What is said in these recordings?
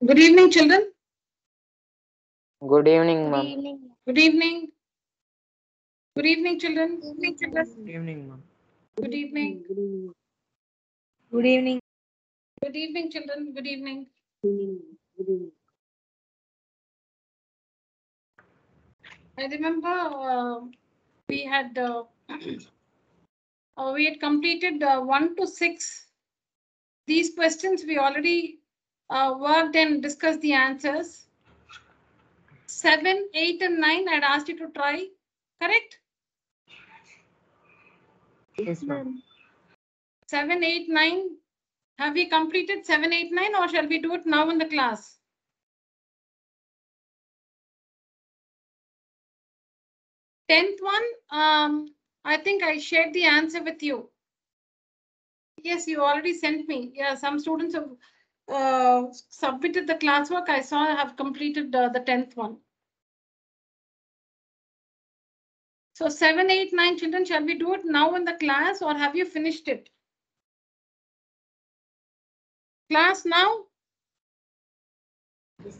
Good evening, children. Good evening, Good ma'am. evening. Good evening. Good evening, children. Good evening, ma'am. Good evening. Good evening. Good evening, children. Good evening. I remember we had completed 1 to 6. These questions we already worked and discussed the answers. 7, 8, and 9. I'd asked you to try. Correct? Yes, ma'am. 7, 8, 9. Have we completed 7, 8, 9, or shall we do it now in the class? Tenth one, I think I shared the answer with you. Yes, you already sent me. Yeah, some students have submitted the classwork. I saw I have completed the 10th one. So 7, 8, 9 children, shall we do it now in the class or have you finished it? Class now?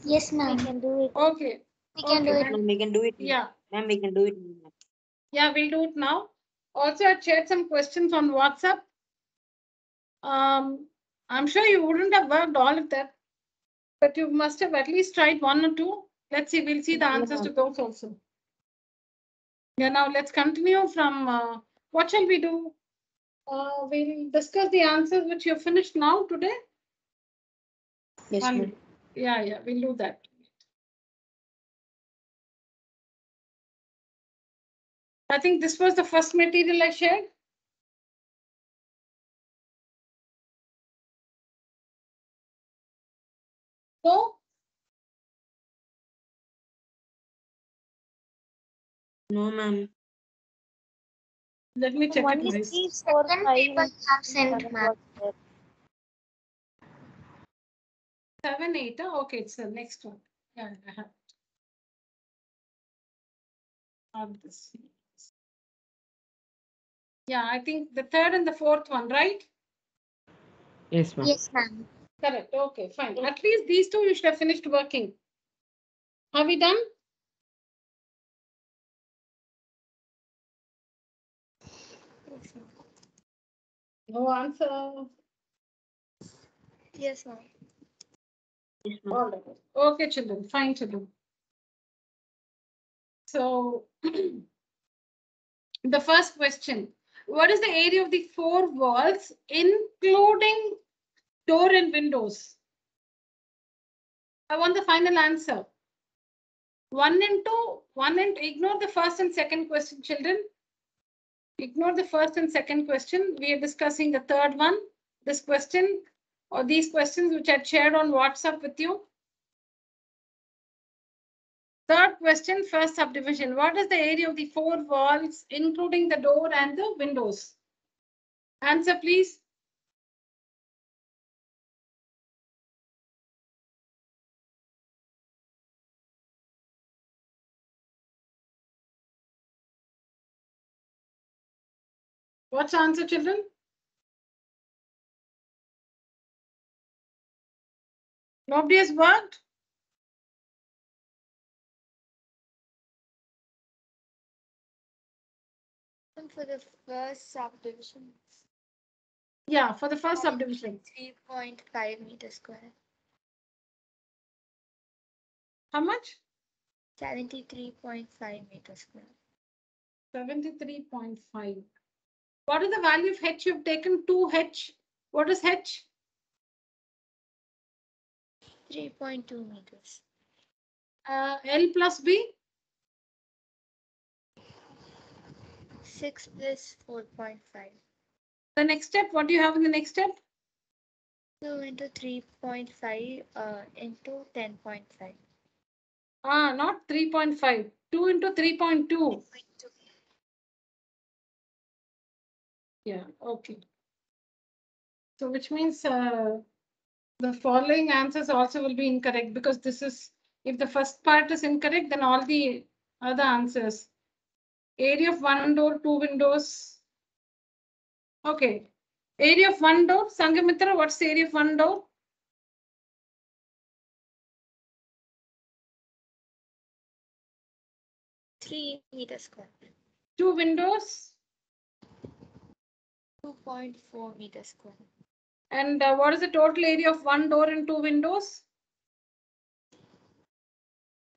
Yes, ma'am. We can do it. Okay. We can do it. Then, We can do it. yeah. Ma'am, we can do it. Yeah, we'll do it now. Also, I shared some questions on WhatsApp. I'm sure you wouldn't have worked all of that, but you must have at least tried 1 or 2. Let's see, we'll see the answers to those also. Yeah, now let's continue from what shall we do? We'll discuss the answers which you finished now today. Yes, ma'am. Yeah, we'll do that. I think this was the first material I shared. So, No, ma'am. let me check it. Only Guys. 3, 4, 5. People have sent, ma'am. 7, 8. Okay, it's the next one. Yeah, I have. This. Yeah, I think the third and the fourth one, right? Yes, ma'am. Yes, ma'am. Correct. Okay, fine. At least these two you should have finished working. Have we done? No answer. Yes, ma'am. Yes, ma'am. All right. Okay, children. Fine, children. So, the first question. What is the area of the 4 walls, including door and windows? I want the final answer. 1 into 1 and ignore the first and second question, children. Ignore the first and second question. We are discussing the third one. This question or these questions which I shared on WhatsApp with you. Third question, first subdivision. What is the area of the 4 walls, including the door and the windows? Answer, please. What's the answer, children? Nobody has worked? For the first subdivision. Yeah, for the first subdivision. 3.5 meters square. How much? 73.5 meters square. 73.5. What is the value of H you've taken? 2H. What is H? 3.2 meters. L plus B? 6 plus 4.5. The next step, what do you have in the next step? 2 into 3.5 into 10.5. Not 3.5. 2 into 3.2. Yeah, okay. So which means the following answers also will be incorrect because this is, if the first part is incorrect, then all the other answers. Area of 1 door, 2 windows. Okay. Area of 1 door, Sangamitra, what's the area of 1 door? 3 meters square. 2 windows. 2.4 meters square. And what is the total area of 1 door and 2 windows?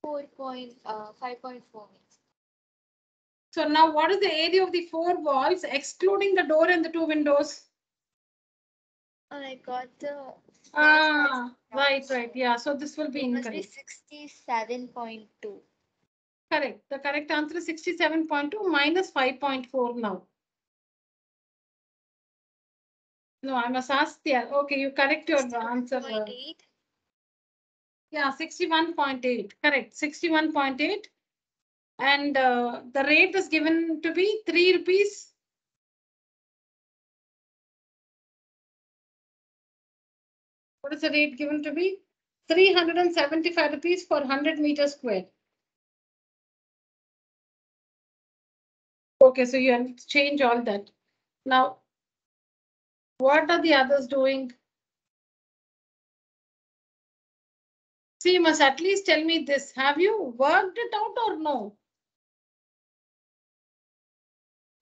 5.4 meters. So now what is the area of the 4 walls excluding the door and the 2 windows? I got the. Right. Yeah. So this will be It must be incorrect. 67.2. Correct. The correct answer is 67.2 minus 5.4 now. No, I must ask there. Okay, you correct your answer. 61.8. Yeah, 61.8. Correct. 61.8. And the rate is given to be 3 rupees. What is the rate given to be? 375 rupees for 100 meters square. Okay, so you have to change all that. Now, what are the others doing? See, you must at least tell me this. Have you worked it out or no?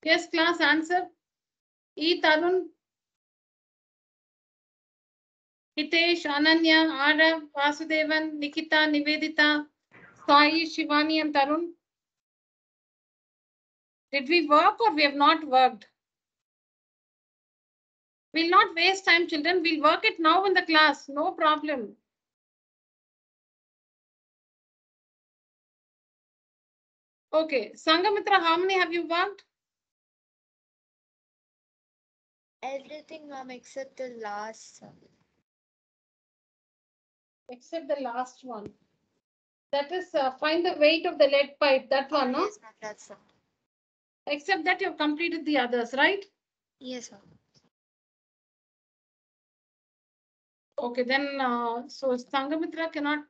Yes, class, answer. E. Tarun, Hitesh, Ananya, Arav, Vasudevan, Nikita, Nivedita, Sai, Shivani, and Tarun. Did we work or we have not worked? We'll not waste time, children. We'll work it now in the class. No problem. Okay, Sangamitra, how many have you worked? Everything, ma'am, except the last. Except the last one. That is find the weight of the lead pipe. That one, no? Yes, ma'am, that's all. Except that you've completed the others, right? Yes, ma'am. Okay, then so Sangamitra cannot,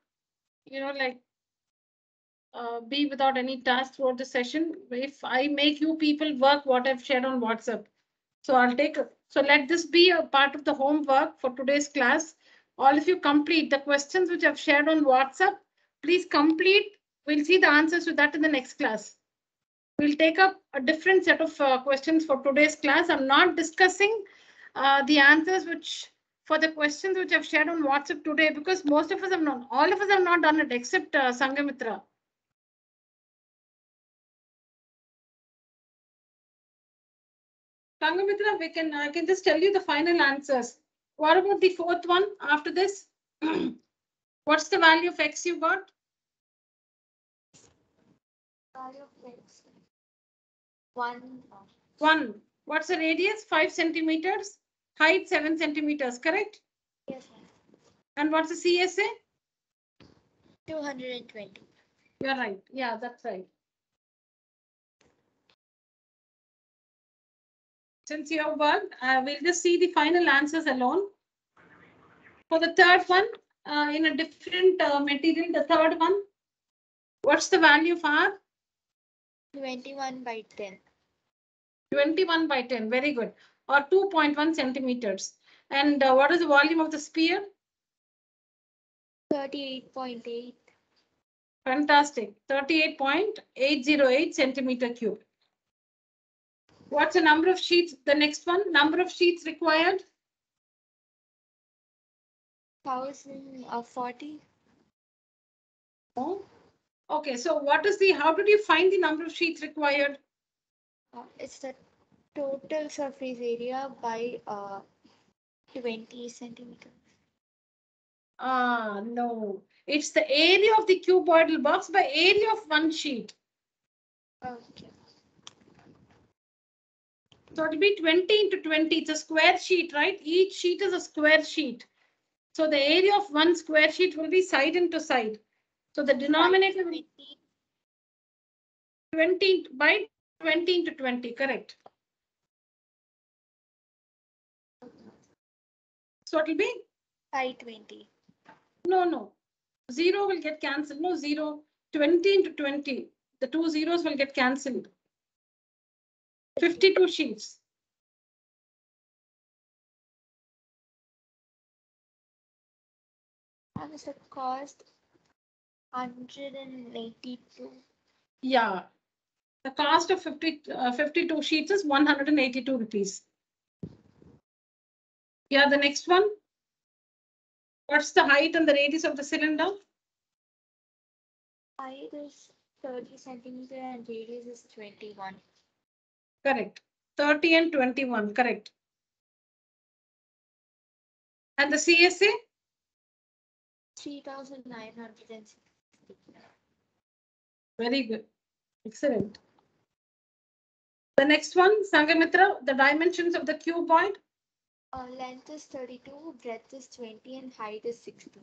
be without any task throughout the session. If I make you people work what I've shared on WhatsApp. So I'll take, so let this be a part of the homework for today's class. All of you complete the questions which I've shared on WhatsApp. Please complete. We'll see the answers to that in the next class. We'll take up a different set of questions for today's class. I'm not discussing the answers which for the questions which I've shared on WhatsApp today because most of us have not, all of us have not done it except Sangamitra. Sangamitra, I can just tell you the final answers. What about the fourth one after this? What's the value of X you got? Value of X. 1. 1. What's the radius? 5 centimeters. Height 7 centimeters, correct? Yes, ma'am. And what's the CSA? 220. You're right. Yeah, that's right. Since you have worked, we'll just see the final answers alone. For the third one, in a different material, the third one, what's the value of R? 21 by 10. 21 by 10, very good. Or 2.1 centimeters. And what is the volume of the sphere? 38.8. Fantastic. 38.808 centimeter cube. What's the number of sheets? The next one, number of sheets required? 1040. Oh. Okay, so what is the, how did you find the number of sheets required? It's the total surface area by 20 centimeters. No. It's the area of the cuboidal box by area of one sheet. Okay. So it'll be 20 into 20. It's a square sheet, right? Each sheet is a square sheet. So the area of one square sheet will be side into side. So the denominator will be 20 by 20 into 20, correct? So it'll be 520. no. 0 will get cancelled. No, 0. 20 into 20. The 2 zeros will get cancelled. 52 sheets. And the cost 182. Yeah. The cost of 52 sheets is 182 rupees. Yeah, the next one. What's the height and the radius of the cylinder? Height is 30 centimeter and radius is 21. Correct. 30 and 21, correct. And the CSA? 3,960. Very good. Excellent. The next one, Sangamitra, the dimensions of the cuboid. Length is 32, breadth is 20, and height is 16.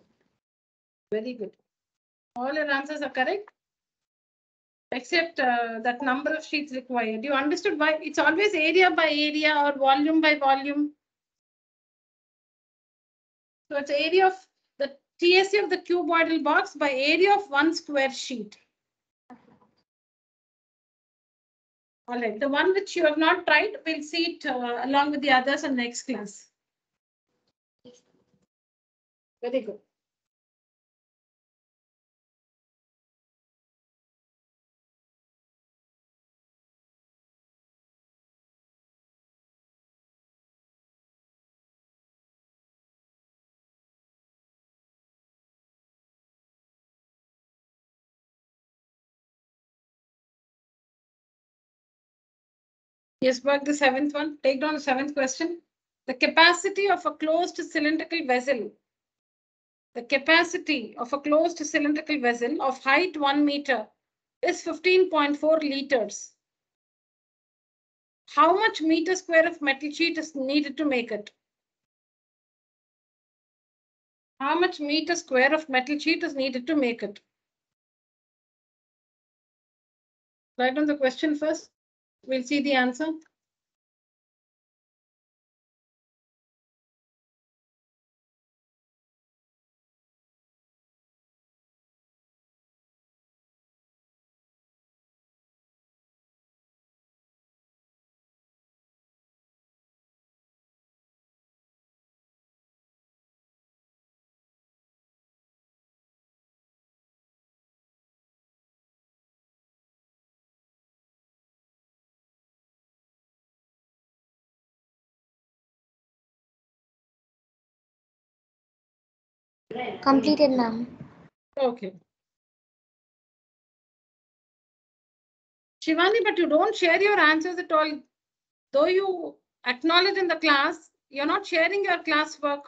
Very good. All your answers are correct, except that number of sheets required. You understood why it's always area by area or volume by volume. So it's area of the TSA of the cuboidal box by area of 1 square sheet. All right, the one which you have not tried, we'll see it along with the others in next class. Very good. Yes, work the seventh one. Take down the seventh question. The capacity of a closed cylindrical vessel. The capacity of a closed cylindrical vessel of height 1 meter is 15.4 liters. How much meter square of metal sheet is needed to make it? How much meter square of metal sheet is needed to make it? Write down the question first. We'll see the answer. Completed, ma'am. Okay. Shivani, but you don't share your answers at all. Though you acknowledge in the class, you're not sharing your classwork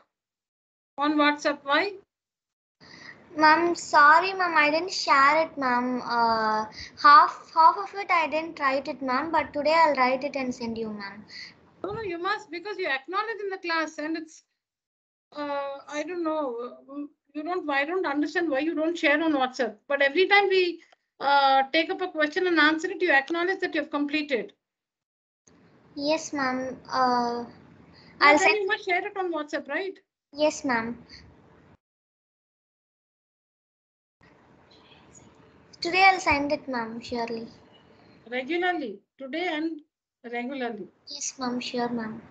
on WhatsApp. Why? Ma'am, sorry, ma'am. I didn't share it, ma'am. Half of it I didn't write it, ma'am. But today I'll write it and send you, ma'am. No, you must, because you acknowledge in the class and it's, I don't know, I don't understand why you don't share on WhatsApp. But every time we take up a question and answer it, you acknowledge that you've completed. Yes, ma'am. I'll I'll then send. you must share it on WhatsApp, right? Yes, ma'am. Today I'll send it, ma'am. Surely. Regularly, today and regularly. Yes, ma'am. Sure, ma'am.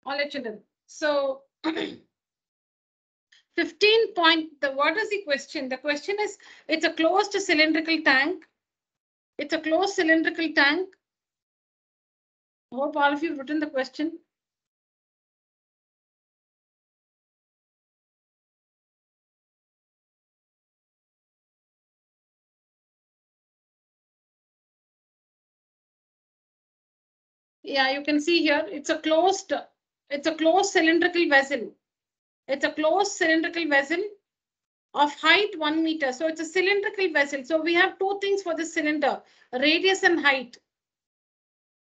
All right, children. So 15 point, what is the question? The question is, it's a closed cylindrical tank. It's a closed cylindrical tank. I hope all of you have written the question. Yeah, you can see here, it's a closed cylindrical vessel. It's a closed cylindrical vessel of height 1 meter. So it's a cylindrical vessel. So we have two things for the cylinder, radius and height.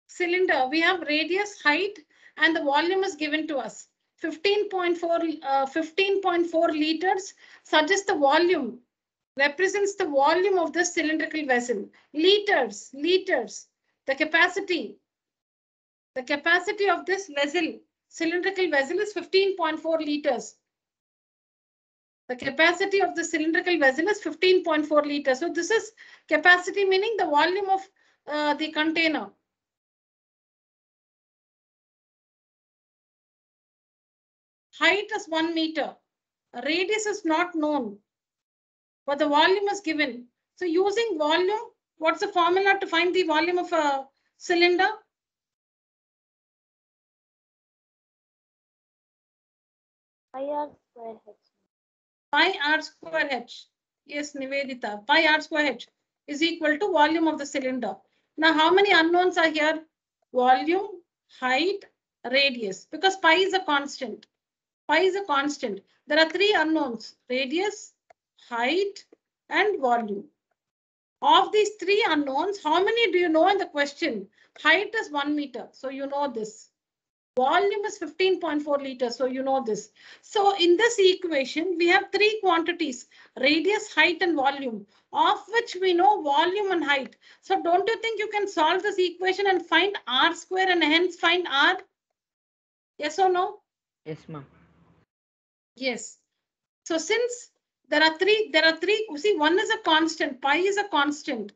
Cylinder, we have radius, height, and the volume is given to us. 15.4 liters suggests the volume, represents the volume of the cylindrical vessel. Liters, the capacity of this vessel, cylindrical vessel, is 15.4 liters. The capacity of the cylindrical vessel is 15.4 liters. So this is capacity, meaning the volume of the container. Height is 1 meter. Radius is not known. but the volume is given. So using volume, what's the formula to find the volume of a cylinder? Pi r square h. Pi r square h. Yes, Nivedita. Pi r square h is equal to volume of the cylinder. Now, how many unknowns are here? Volume, height, radius, because pi is a constant. Pi is a constant. There are three unknowns: radius, height, and volume. Of these three unknowns, how many do you know in the question? Height is 1 meter, so you know this. Volume is 15.4 liters, so you know this. So in this equation, we have three quantities: radius, height, and volume, of which we know volume and height. So don't you think you can solve this equation and find r square and hence find r? Yes or no? Yes, ma'am. Yes. So since there are three, see, one is a constant, pi is a constant.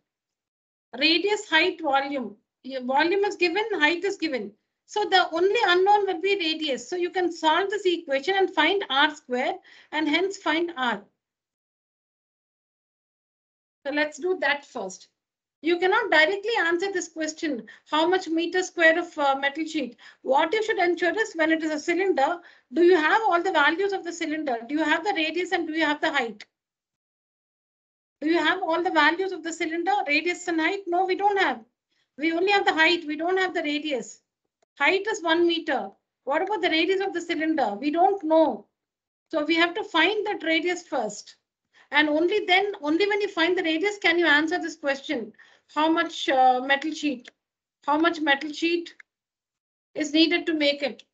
Radius, height, volume. Volume is given, height is given. So the only unknown will be radius. So you can solve this equation and find r square and hence find r. So let's do that first. You cannot directly answer this question, how much meter square of metal sheet. What you should ensure is when it is a cylinder, do you have all the values of the cylinder? Do you have the radius and do you have the height? Do you have all the values of the cylinder, radius and height? No, we don't have. We only have the height. We don't have the radius. Height is 1 meter. What about the radius of the cylinder? We don't know. So we have to find that radius first. And only then, only when you find the radius, can you answer this question. How much metal sheet? How much metal sheet is needed to make it?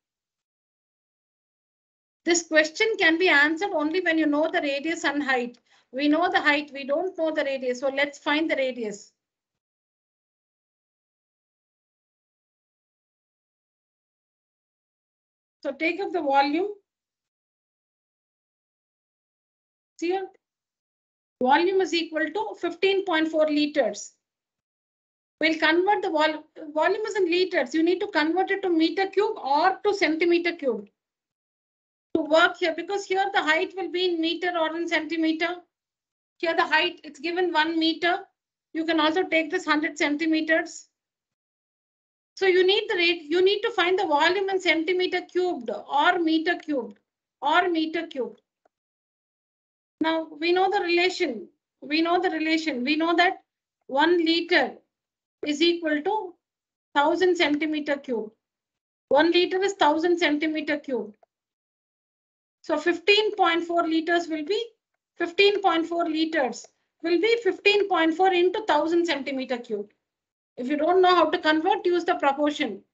This question can be answered only when you know the radius and height. We know the height, we don't know the radius. So let's find the radius. So take up the volume. See here, volume is equal to 15.4 liters. We'll convert the volume is in liters. You need to convert it to meter cube or to centimeter cube to work here, because here the height will be in meter or in centimeter. Here the height, it's given 1 meter. You can also take this 100 centimeters. So you need the rate, you need to find the volume in centimeter cubed or meter cubed or meter cubed. Now we know the relation. We know the relation. We know that 1 liter is equal to 1000 centimeter cube. 1 liter is 1000 centimeter cube. So 15.4 liters will be 15.4 liters will be 15.4 into 1000 centimeter cube. If you don't know how to convert, use the proportion.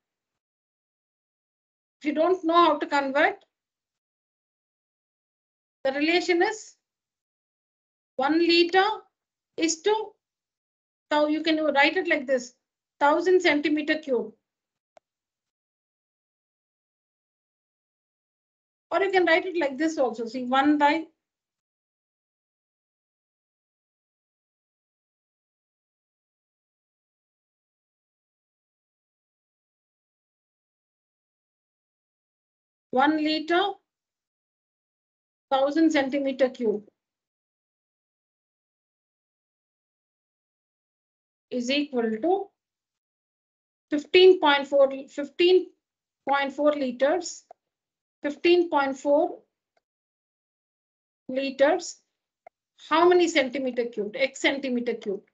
If you don't know how to convert, the relation is 1 liter is to, so you can write it like this, 1000 centimeter cube. Or you can write it like this also. See, 1 by 1 liter, 1000 centimeter cube is equal to 15.4 liters, 15.4 liters. How many centimeter cubed? X centimeter cubed.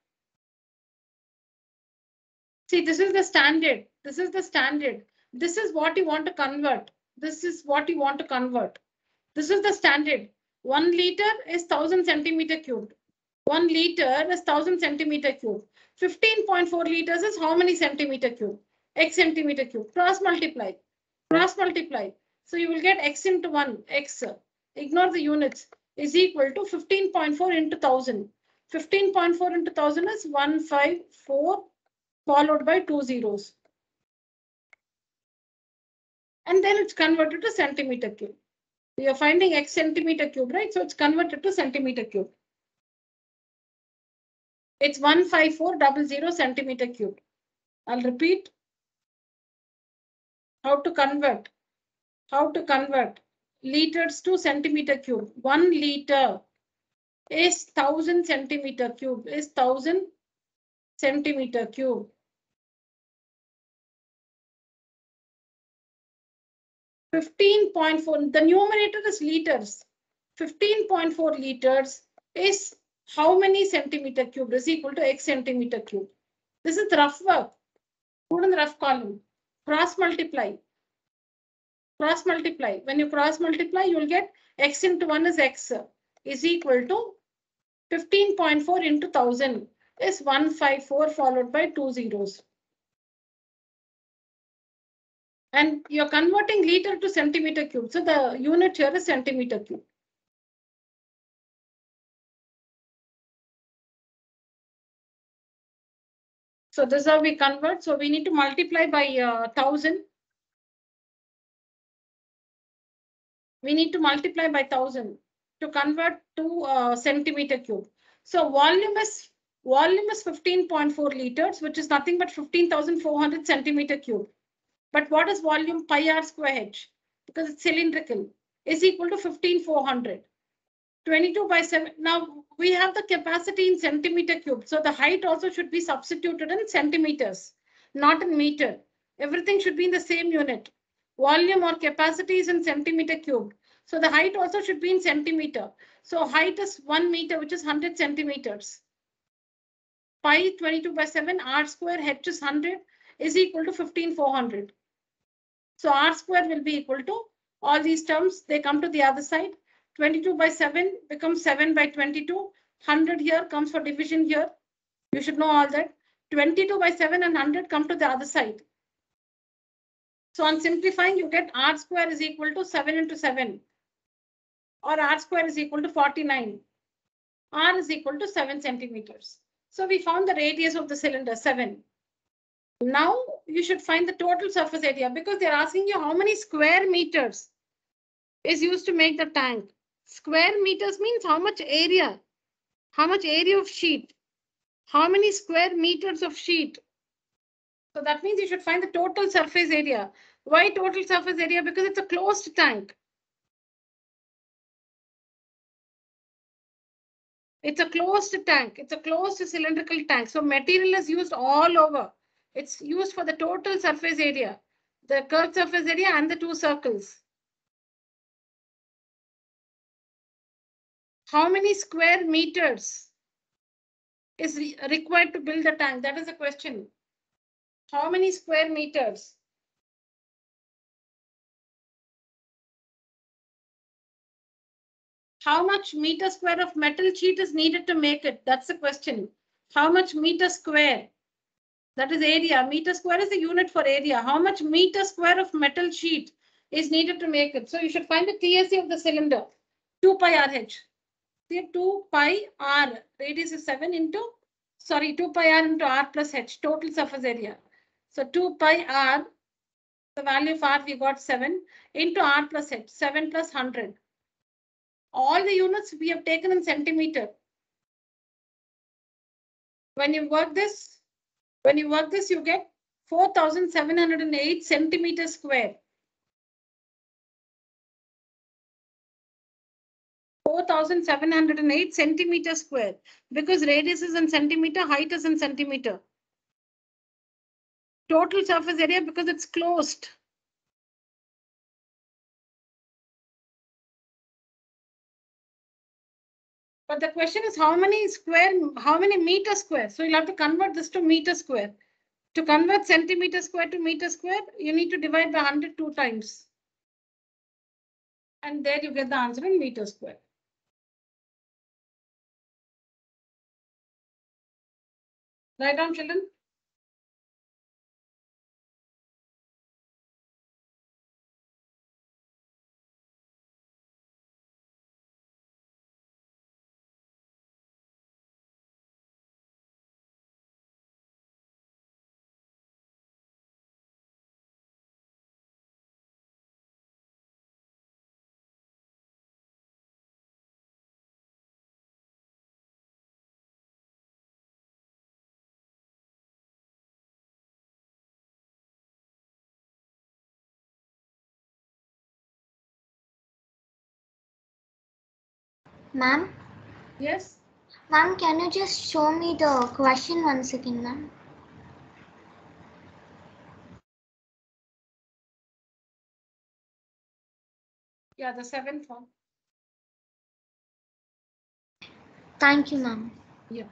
See, this is the standard. This is the standard. This is what you want to convert. This is what you want to convert. This is the standard. 1 liter is 1000 centimeter cubed. 1 liter is 1000 centimeter cube. 15.4 liters is how many centimeter cube? X centimeter cube. Cross multiply. Cross multiply. So you will get x into 1. X. Ignore the units. Is equal to 15.4 into 1000. 15.4 into 1000 is 154 followed by 2 zeros. And then it's converted to centimeter cube. You're finding x centimeter cube, right? So it's converted to centimeter cube. It's 15400 centimeter cube. I'll repeat. How to convert? How to convert liters to centimeter cube? 1 liter is 1000 centimeter cube. Is 1000 centimeter cube. 15.4. The numerator is liters. 15.4 liters is how many centimeter cube is equal to x centimeter cube. This is rough work. Put in the rough column. Cross multiply. Cross multiply. When you cross multiply, you will get x into 1 is x is equal to 15.4 into 1000 is 154 followed by 2 zeros. And you're converting liter to centimeter cube. So the unit here is centimeter cube. So this is how we convert. So we need to multiply by 1000. We need to multiply by 1000 to convert to centimeter cube. So volume is 15.4 liters, which is nothing but 15,400 centimeter cube. But what is volume? Pi r square h, because it's cylindrical, is equal to 15,400. 22 by 7. Now we have the capacity in centimeter cube. So the height also should be substituted in centimeters, not in meter. Everything should be in the same unit. Volume or capacity is in centimeter cube. So the height also should be in centimeter. So height is 1 meter, which is 100 centimeters. Pi 22 by 7, r square h is 100 is equal to 15,400. So r square will be equal to all these terms. They come to the other side. 22 by 7 becomes 7 by 22. 100 here comes for division here. You should know all that. 22 by 7 and 100 come to the other side. So on simplifying, you get r square is equal to 7 into 7. Or r square is equal to 49. R is equal to 7 centimeters. So we found the radius of the cylinder, 7. Now you should find the total surface area because they're asking you how many square meters is used to make the tank. Square meters means how much area of sheet, how many square meters of sheet. So that means you should find the total surface area. Why total surface area? Because it's a closed tank. It's a closed tank. It's a closed cylindrical tank. So material is used all over. It's used for the total surface area, the curved surface area and the two circles. How many square meters is required to build the tank? That is the question. How many square meters? How much meter square of metal sheet is needed to make it? That's the question. How much meter square? That is area. Meter square is the unit for area. How much meter square of metal sheet is needed to make it? So you should find the TSE of the cylinder. 2 pi RH. See, 2 pi R. Radius is 7 into, 2 pi R into R plus H. Total surface area. So 2 pi R, the value of R we got 7 into R plus H. 7 plus 100. All the units we have taken in centimeter. When you work this, you get 4,708 centimeters square. 4,708 centimeters square because radius is in centimeter, height is in centimeter. Total surface area because it's closed. But the question is how many meter square? So you'll have to convert this to meter square. To convert centimeter square to meter square, you need to divide by 100 2 times. And there you get the answer in meter square. Write down, children. Ma'am? Yes. Ma'am, can you just show me the question once again, ma'am? Yeah, the 7th one. Thank you, ma'am. Yeah.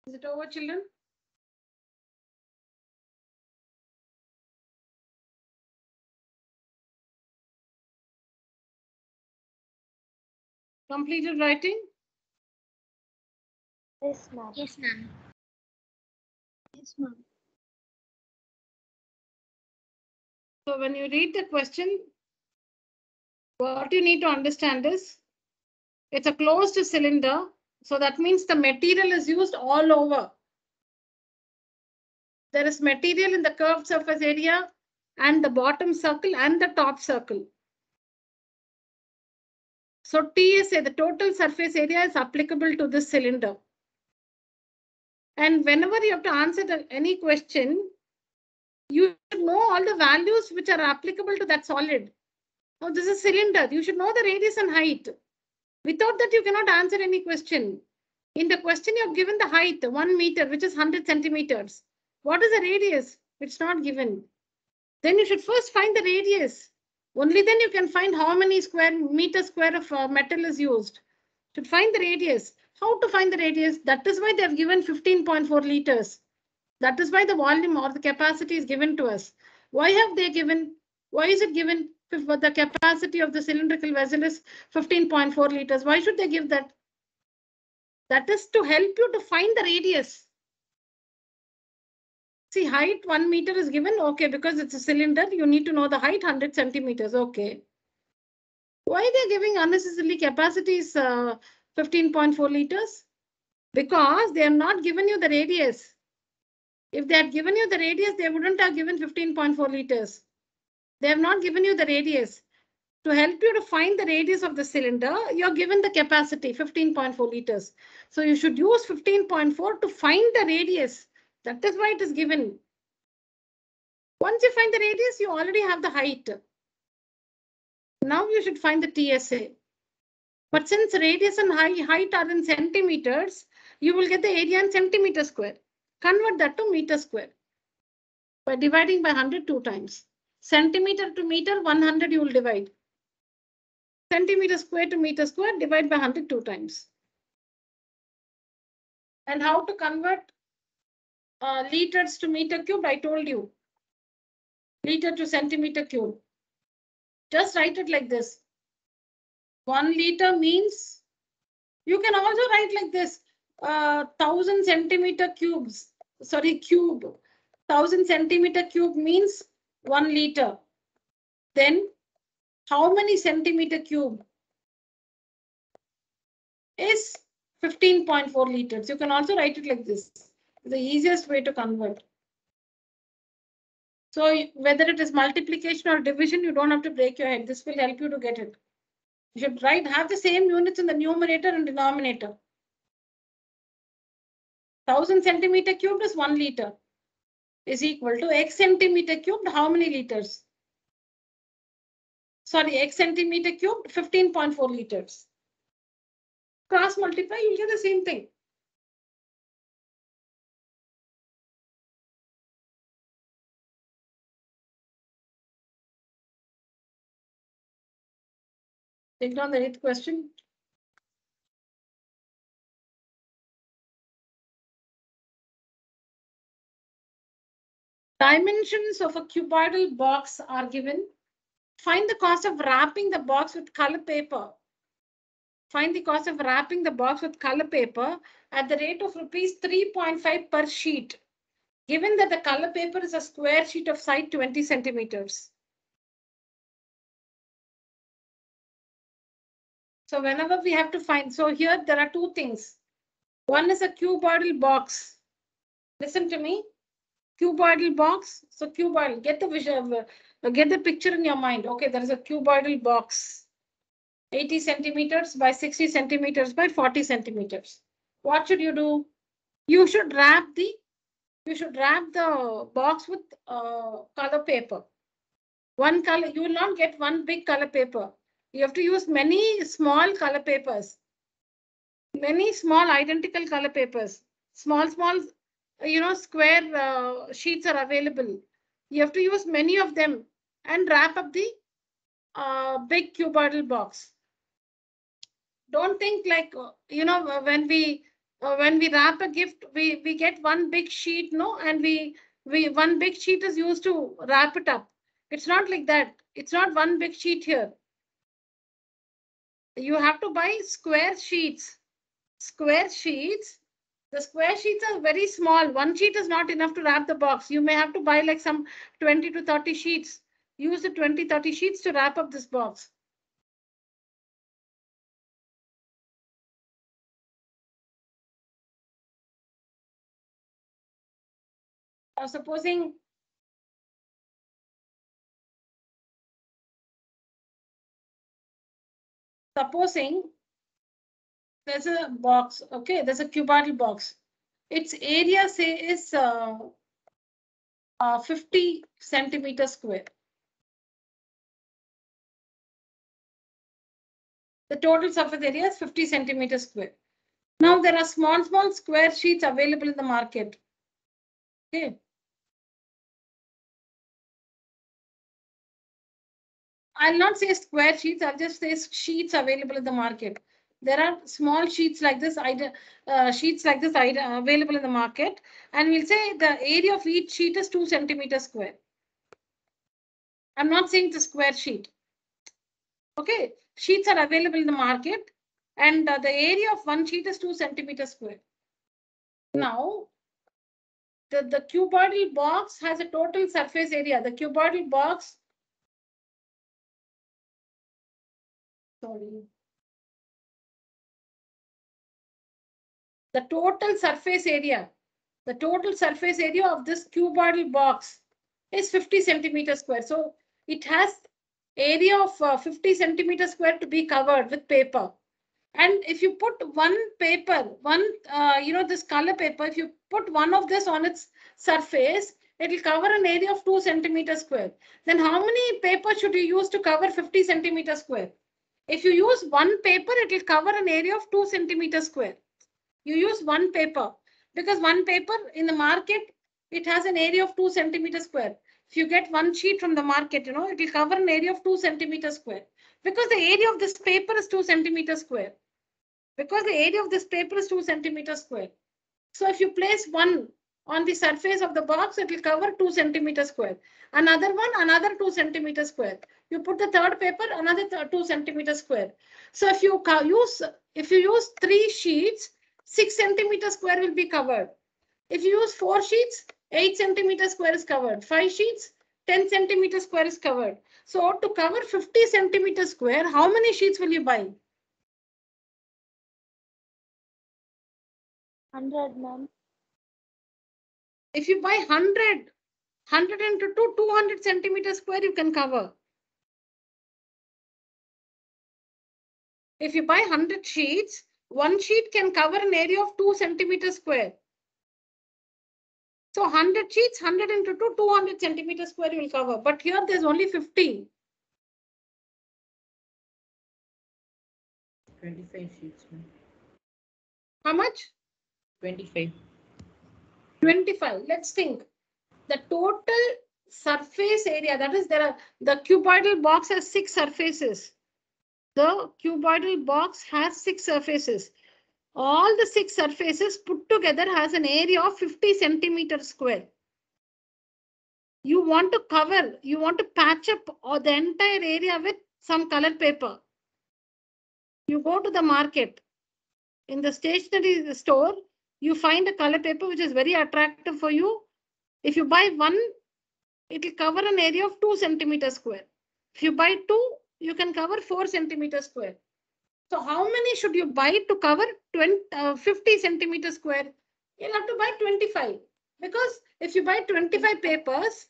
Is it over, children? Completed writing? Yes, ma'am. Yes, ma'am. Yes, ma'am. So when you read the question, what you need to understand is it's a closed cylinder. So that means the material is used all over. There is material in the curved surface area and the bottom circle and the top circle. So TSA, the total surface area, is applicable to this cylinder. And whenever you have to answer any question, you should know all the values which are applicable to that solid. Now this is cylinder. You should know the radius and height. Without that, you cannot answer any question. In the question, you have given the height, 1 meter, which is 100 centimeters. What is the radius? It's not given. Then you should first find the radius. Only then you can find how many meter square of metal is used. Should find the radius. How to find the radius? That is why they have given 15.4 liters. That is why the volume or the capacity is given to us. Why have they given? Why is it given? The capacity of the cylindrical vessel is 15.4 liters. Why should they give that? That is to help you to find the radius. See, height 1 meter is given. Okay, because it's a cylinder, you need to know the height 100 centimeters. Okay. Why they're giving unnecessarily capacities 15.4 liters? Because they have not given you the radius. If they had given you the radius, they wouldn't have given 15.4 liters. They have not given you the radius. To help you to find the radius of the cylinder, you're given the capacity 15.4 liters. So you should use 15.4 to find the radius. That is why it is given. Once you find the radius, you already have the height. Now you should find the TSA. But since radius and height are in centimeters, you will get the area in centimeter square. Convert that to meter square by dividing by 100 2 times. Centimeter to meter, 100 you will divide. Centimeter square to meter square, divide by 100 2 times. And how to convert liters to meter cube, I told you. Liter to centimeter cube. Just write it like this. 1 liter means, you can also write like this, 1000 centimeter cubes. Sorry, cube. 1000 centimeter cube means 1 liter. Then how many centimeter cube is 15.4 liters? You can also write it like this. The easiest way to convert. So whether it is multiplication or division, you don't have to break your head. This will help you to get it. You should have the same units in the numerator and denominator. 1000 centimeter cubed is 1 liter. Is equal to x centimeter cubed. How many liters? Sorry, x centimeter cubed, 15.4 liters. Cross multiply, you'll get the same thing. Take down the 8th question. Dimensions of a cuboidal box are given. Find the cost of wrapping the box with color paper. Find the cost of wrapping the box with color paper at the rate of rupees 3.5 per sheet, given that the color paper is a square sheet of side 20 centimeters. So whenever we have to find, so here there are two things. One is a cuboidal box. Listen to me. Cuboidal box. So cuboidal, get the visual, get the picture in your mind. Okay, there is a cuboidal box. 80 centimeters by 60 centimeters by 40 centimeters. What should you do? You should wrap the box with color paper. One color, you will not get one big color paper. You have to use many small color papers. Many small identical color papers. Small, square sheets are available. You have to use many of them and wrap up the big cuboidal box. Don't think like, when we wrap a gift, we get one big sheet, no, and we one big sheet is used to wrap it up. It's not like that. It's not one big sheet here. You have to buy square sheets. Square sheets. The square sheets are very small. One sheet is not enough to wrap the box. You may have to buy like some 20 to 30 sheets. Use the 20, 30 sheets to wrap up this box. Supposing there's a box, okay, there's a cuboidal box. Its area, say, is 50 centimeters square. The total surface area is 50 centimeters square. Now there are small square sheets available in the market. Okay. I'll not say square sheets, I'll just say sheets available in the market. There are small sheets like this, available in the market, and we'll say the area of each sheet is 2 centimeters square. I'm not saying the square sheet. Okay, sheets are available in the market, and the area of one sheet is 2 centimeters square. Now, the cuboidal box has a total surface area. The cuboidal box, the total surface area of this cuboidal box is 50 centimeters square. So it has area of 50 centimeters square to be covered with paper. And if you put one paper, this color paper, if you put one of this on its surface, it will cover an area of 2 centimeters square. Then how many paper should you use to cover 50 centimeters square? If you use one paper, it will cover an area of 2 centimeters square. You use one paper because one paper in the market, it has an area of 2 centimeters square. If you get one sheet from the market, it will cover an area of 2 centimeters square because the area of this paper is 2 centimeters square. Because the area of this paper is 2 centimeters square. So if you place one on the surface of the box, it will cover 2 centimeters square. Another one, another 2 centimeters square. You put the third paper, another 2 centimeters square. So if you use 3 sheets, 6 centimeters square will be covered. If you use 4 sheets, 8 centimeters square is covered. 5 sheets, 10 centimeters square is covered. So to cover 50 centimeters square, how many sheets will you buy? 100, ma'am. If you buy 100 into 200 centimeters square, you can cover. If you buy 100 sheets, one sheet can cover an area of 2 centimeters square. So 100 sheets, 100 into 2, 200 centimeters square you will cover. But here there's only 50. 25 sheets, ma'am. How much? 25. 25. Let's think. The total surface area, that is, the cuboidal box has 6 surfaces. The cuboidal box has 6 surfaces. All the 6 surfaces put together has an area of 50 centimeters square. You want to patch up the entire area with some colored paper. You go to the market. In the stationery store, you find a color paper which is very attractive for you. If you buy one, it will cover an area of 2 centimeters square. If you buy 2, you can cover 4 centimeters square. So how many should you buy to cover 50 centimeters square? You'll have to buy 25. Because if you buy 25 papers,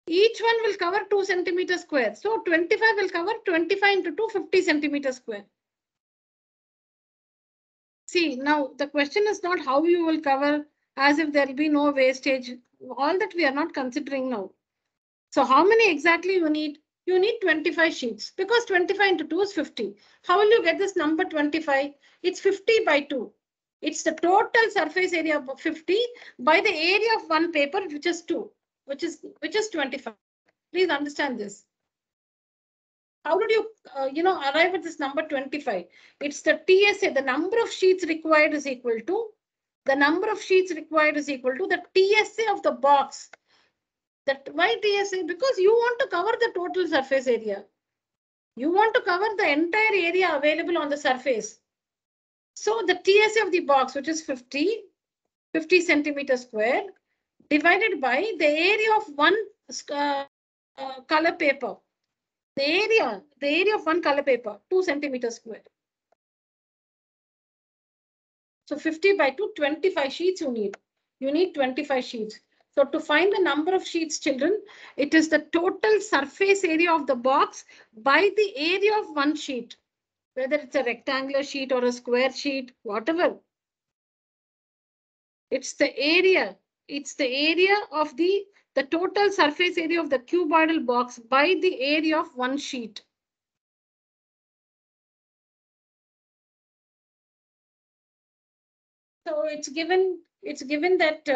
each one will cover 2 centimeters square. So 25 will cover 25 into 2, 50 centimeters square. See, now the question is not how you will cover, as if there will be no wastage. All that we are not considering now. So how many exactly you need? You need 25 sheets because 25 into 2 is 50. How will you get this number 25? It's 50 by 2. It's the total surface area of 50 by the area of one paper, which is 2, which is 25. Please understand this. How did you, arrive at this number 25? It's the TSA, the number of sheets required is equal to, the TSA of the box. Why TSA? Because you want to cover the total surface area. You want to cover the entire area available on the surface. So the TSA of the box, which is 50 centimeters square, divided by the area of one color paper. The area of one color paper, 2 centimeters square. So 50 by 2, 25 sheets you need. You need 25 sheets. So to find the number of sheets, children, it is the total surface area of the box by the area of one sheet. Whether it's a rectangular sheet or a square sheet, whatever. It's the area. It's the area of the total surface area of the cuboidal box by the area of one sheet. So it's given that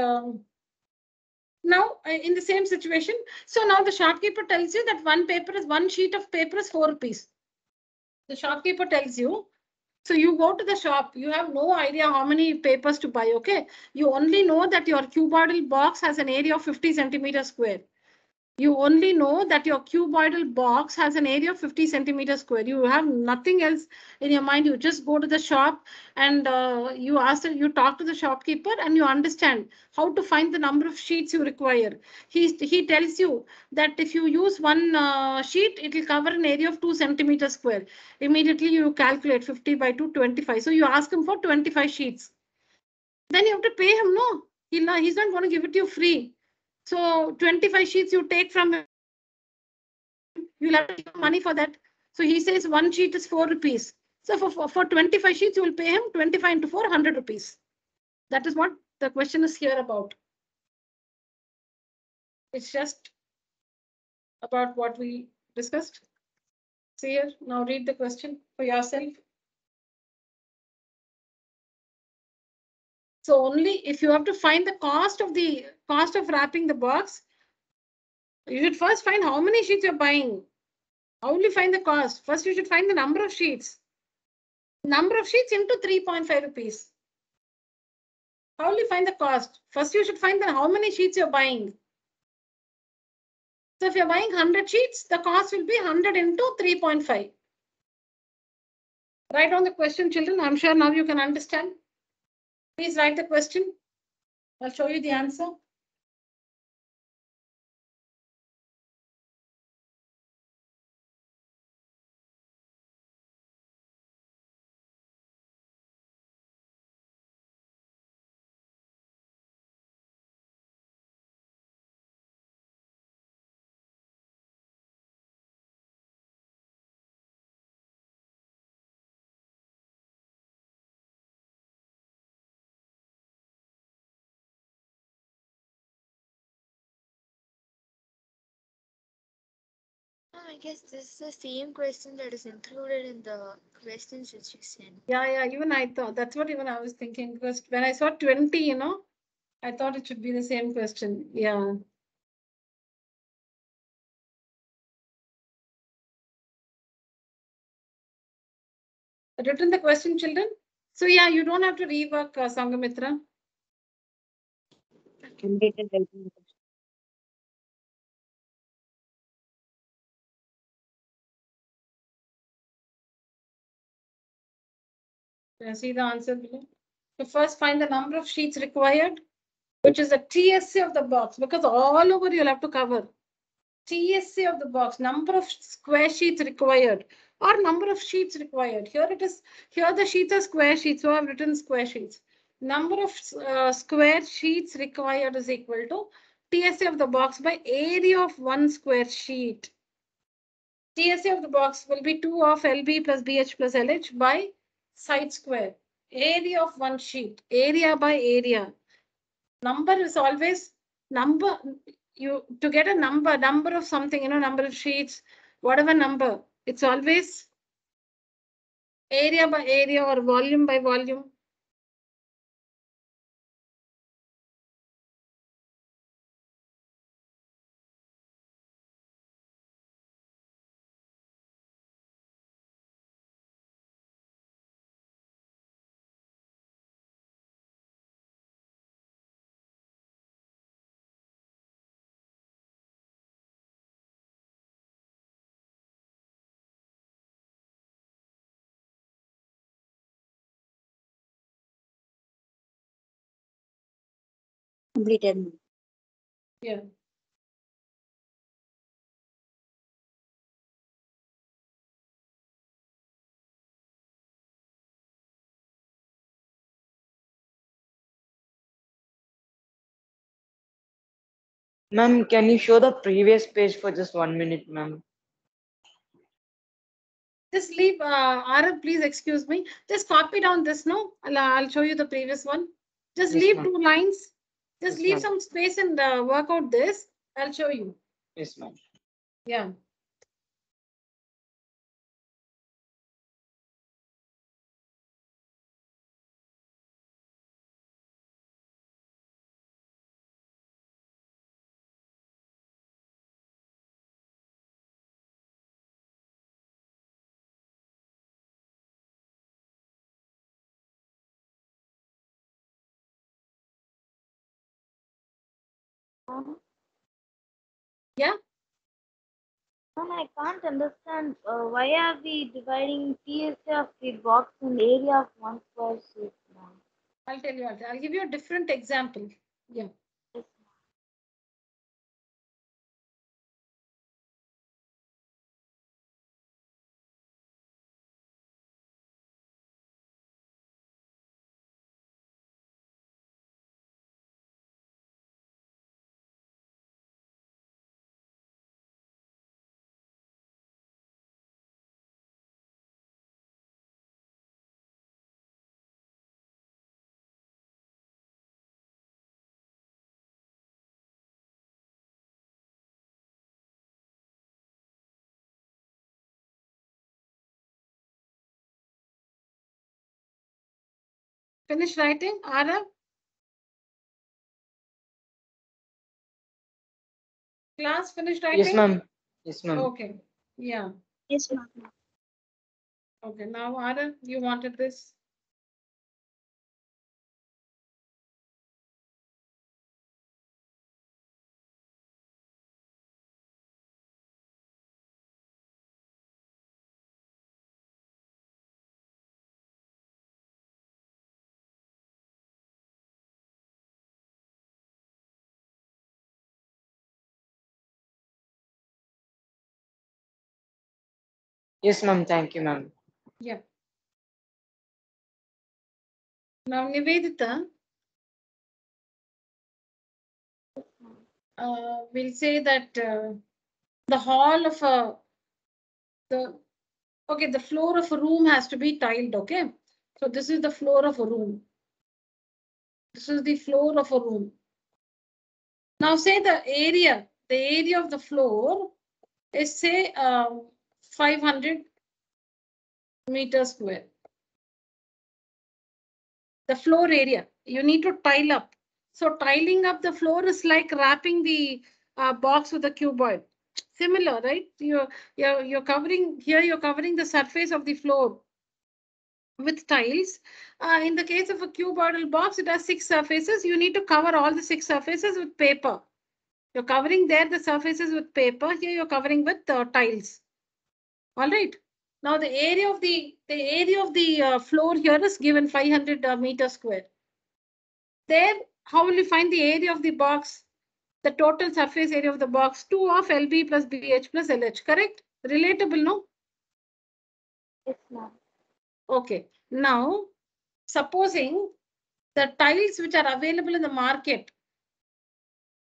now in the same situation. So now the shopkeeper tells you that one sheet of paper is 4 rupees. The shopkeeper tells you. So you go to the shop, you have no idea how many papers to buy, okay? You only know that your cuboidal box has an area of 50 centimeters square. You only know that your cuboidal box has an area of 50 centimeters square. You have nothing else in your mind. You just go to the shop and you talk to the shopkeeper and you understand how to find the number of sheets you require. He tells you that if you use one sheet, it will cover an area of 2 centimeters square. Immediately you calculate 50 by 2, 25. So you ask him for 25 sheets. Then you have to pay him, no? He's not going to give it to you free. So 25 sheets you take from him, you'll have to give money for that. So he says one sheet is 4 rupees. So for 25 sheets, you will pay him 25 into 400 rupees. That is what the question is here about. It's just about what we discussed. See here, now read the question for yourself. So only if you have to find the cost of wrapping the box, you should first find how many sheets you're buying. How will you find the cost? First, you should find the number of sheets. Number of sheets into 3.5 rupees. How will you find the cost? First, you should find how many sheets you're buying. So if you're buying 100 sheets, the cost will be 100 into 3.5. Write down the question, children. I'm sure now you can understand. Please write the question. I'll show you the answer. I guess this is the same question that is included in the questions which you sent. Yeah, even I thought that's what even I was thinking, because when I saw 20, I thought it should be the same question. Yeah. Written the question, children? So yeah, you don't have to rework Sangamitra. Completed helping the question. See the answer below. So first find the number of sheets required, which is the TSC of the box, because all over you'll have to cover. TSC of the box, number of square sheets required or number of sheets required. Here it is, here the sheets are square sheets, so I've written square sheets. Number of square sheets required is equal to TSC of the box by area of one square sheet. TSC of the box will be 2 of LB plus BH plus LH by side square. Area of one sheet, area by area. Number is always number. You to get a number of something, number of sheets, whatever number, it's always area by area or volume by volume. Completed. Yeah. Ma'am, can you show the previous page for just 1 minute, ma'am? Just leave, Arab, please excuse me. Just copy down this, no? I'll show you the previous one. Just Yes, leave ma'am. 2 lines. Just Yes, leave ma'am. some space and work out this. I'll show you. Yes, ma'am. Yeah. Yeah. I can't understand why are we dividing TSA of the box in area of one square sheet now? I'll tell you. I'll give you a different example. Yeah. Yes, Finish writing, Arab? Class finished writing? Yes, ma'am. Yes, ma'am. Okay. Yeah. yes, ma'am. Okay. Now, Arab, you wanted this. Yes, ma'am. Thank you, ma'am. Yeah. Now, Nivedita, we'll say that the hall of the floor of a room has to be tiled. Okay. So this is the floor of a room. This is the floor of a room. Now say the area of the floor is say 500 meters square. The floor area, you need to tile up. So tiling up the floor is like wrapping the box with a cuboid. Similar, right? You're covering here. You're covering the surface of the floor with tiles. In the case of a cuboidal box, it has 6 surfaces. You need to cover all the 6 surfaces with paper. You're covering there the surfaces with paper. Here you're covering with tiles. All right. Now the area of the floor here is given 500 meters square. There, how will you find the area of the box? The total surface area of the box, 2 of LB plus BH plus LH, correct? Relatable, no? Yes, ma'am. Okay. Now, supposing the tiles which are available in the market,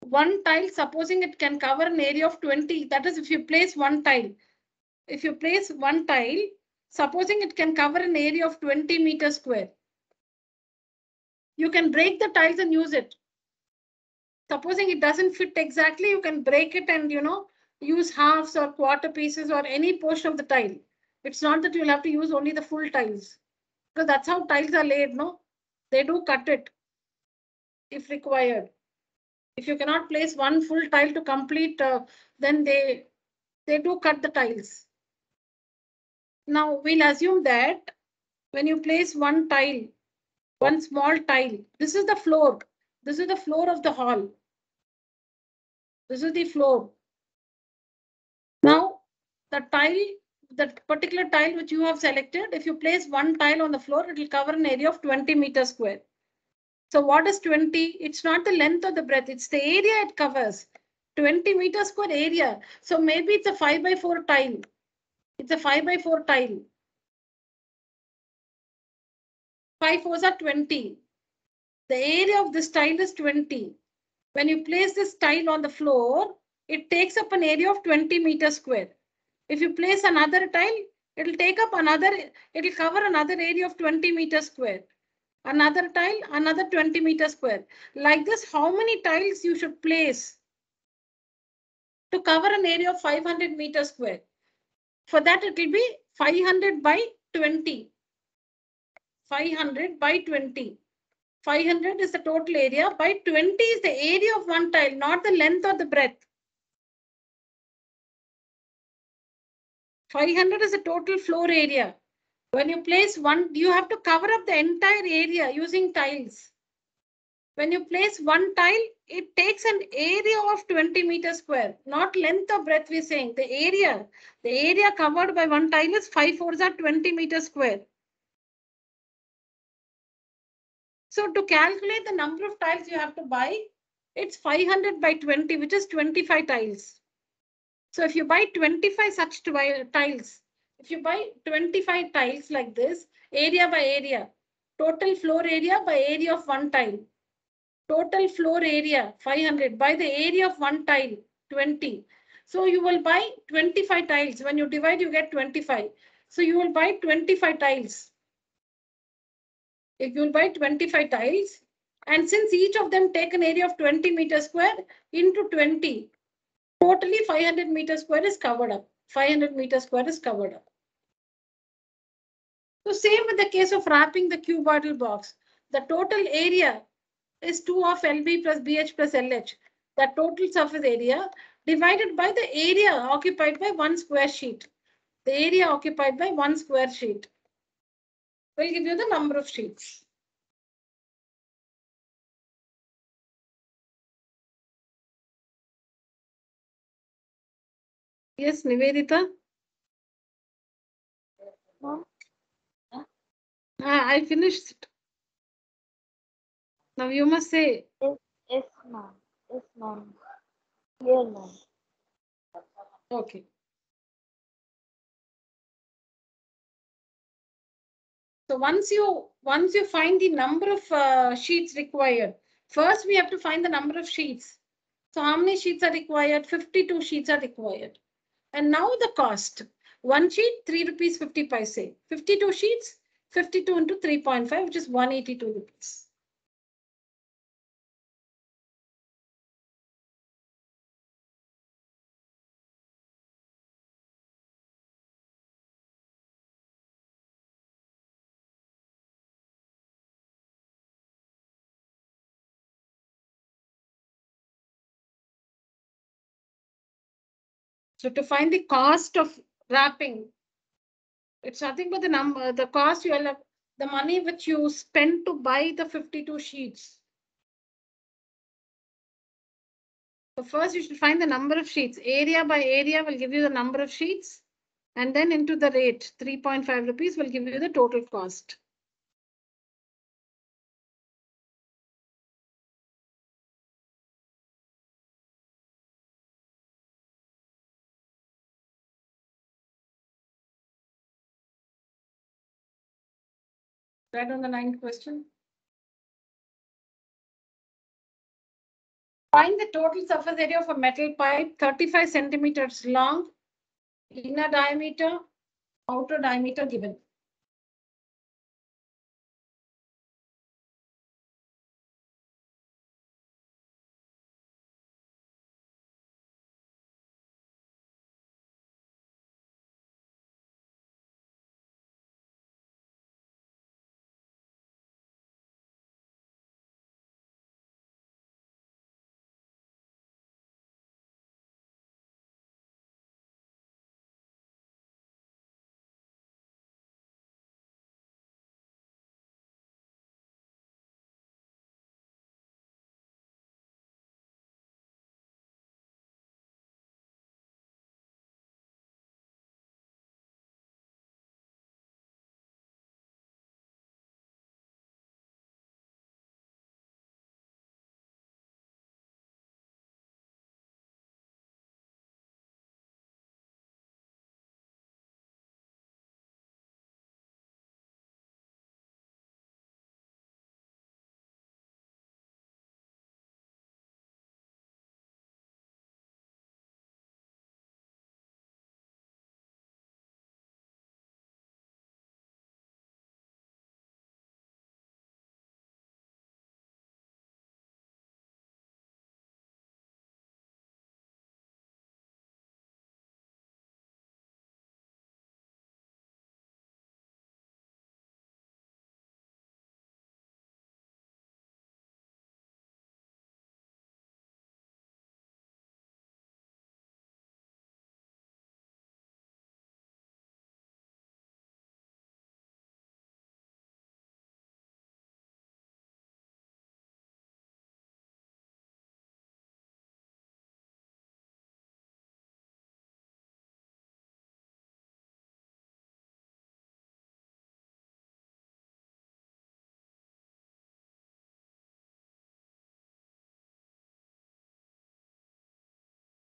one tile, supposing it can cover an area of 20, that is if you place one tile. If you place one tile, supposing it can cover an area of 20 meters square. You can break the tiles and use it. Supposing it doesn't fit exactly, you can break it and, use halves or quarter pieces or any portion of the tile. It's not that you'll have to use only the full tiles, because that's how tiles are laid, no? They do cut it if required. If you cannot place one full tile to complete, then they do cut the tiles. Now we'll assume that when you place one tile, one small tile, this is the floor. This is the floor of the hall. This is the floor. Now, the particular tile which you have selected, if you place one tile on the floor, it will cover an area of 20 meters square. So what is 20? It's not the length or the breadth, it's the area it covers. 20 meters square area. So maybe it's a 5x4 tile. It's a 5x4 tile. 5 fours are 20. The area of this tile is 20. When you place this tile on the floor, it takes up an area of 20 meters square. If you place another tile, it'll cover another area of 20 meters square. Another tile, another 20 meters square. Like this, how many tiles you should place to cover an area of 500 meters square? For that, it will be 500 by 20. 500 by 20. 500 is the total area. By 20 is the area of one tile, not the length or the breadth. 500 is the total floor area. When you place one, you have to cover up the entire area using tiles. When you place one tile, it takes an area of 20 meters square, not length or breadth we're saying. The area covered by one tile is 5 fours are 20 meters square. So to calculate the number of tiles you have to buy, it's 500 by 20, which is 25 tiles. So if you buy 25 such tiles, if you buy 25 tiles like this, area by area, total floor area by area of one tile, total floor area 500 by the area of one tile 20. So you will buy 25 tiles. When you divide, you get 25. So you will buy 25 tiles. If you will buy 25 tiles, and since each of them take an area of 20 meters square into 20, totally 500 meters square is covered up. 500 meters square is covered up. So same with the case of wrapping the cuboidal box. The total area is 2 of LB plus BH plus LH. The total surface area divided by the area occupied by one square sheet. The area occupied by one square sheet will give you the number of sheets. Yes, Nivedita? I finished. Now you must say. Yes, ma'am. Yes, ma'am. Clear, ma'am. Okay. So once you find the number of sheets required, first we have to find the number of sheets. So how many sheets are required? 52 sheets are required. And now the cost. One sheet, 3 rupees 50 paise. 52 sheets, 52 into 3.5, which is 182 rupees. So to find the cost of wrapping, it's nothing but the number, the cost you will have, the money which you spend to buy the 52 sheets. So first you should find the number of sheets. Area by area will give you the number of sheets. And then into the rate, 3.5 rupees will give you the total cost. Right on the 9th question. Find the total surface area of a metal pipe, 35 centimeters long, inner diameter, outer diameter given.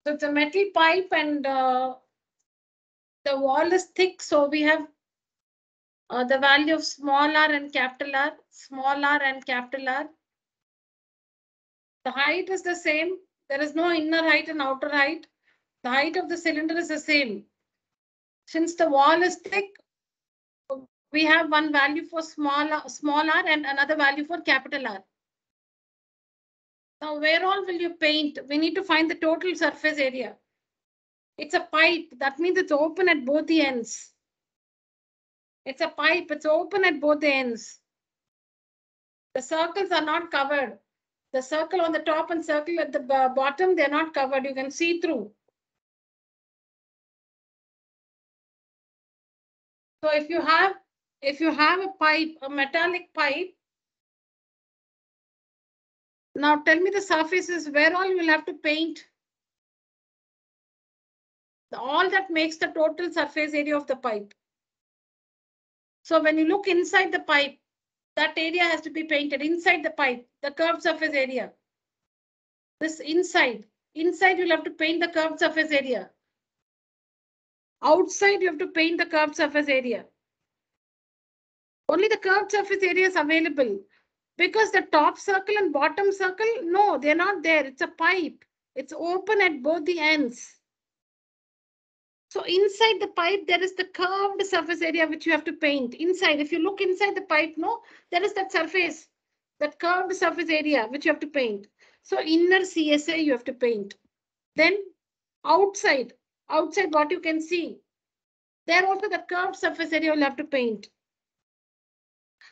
So it's a metal pipe and the wall is thick. So we have the value of small r and capital R, small r and capital R. The height is the same. There is no inner height and outer height. The height of the cylinder is the same. Since the wall is thick, we have one value for small r and another value for capital R. Now, where all will you paint? We need to find the total surface area. It's a pipe. That means it's open at both the ends. It's a pipe. It's open at both the ends. The circles are not covered. The circle on the top and circle at the bottom, they're not covered. You can see through. So if you have a pipe, a metallic pipe, now tell me the surfaces where all you will have to paint. All that makes the total surface area of the pipe. So when you look inside the pipe, that area has to be painted inside the pipe, the curved surface area. This inside you'll have to paint the curved surface area. Outside you have to paint the curved surface area. Only the curved surface area is available because the top circle and bottom circle, no, they're not there. It's a pipe. It's open at both the ends. So inside the pipe, there is the curved surface area which you have to paint. Inside, if you look inside the pipe, no, there is that surface, that curved surface area which you have to paint. So inner CSA you have to paint. Then outside what you can see, there also the curved surface area you'll have to paint.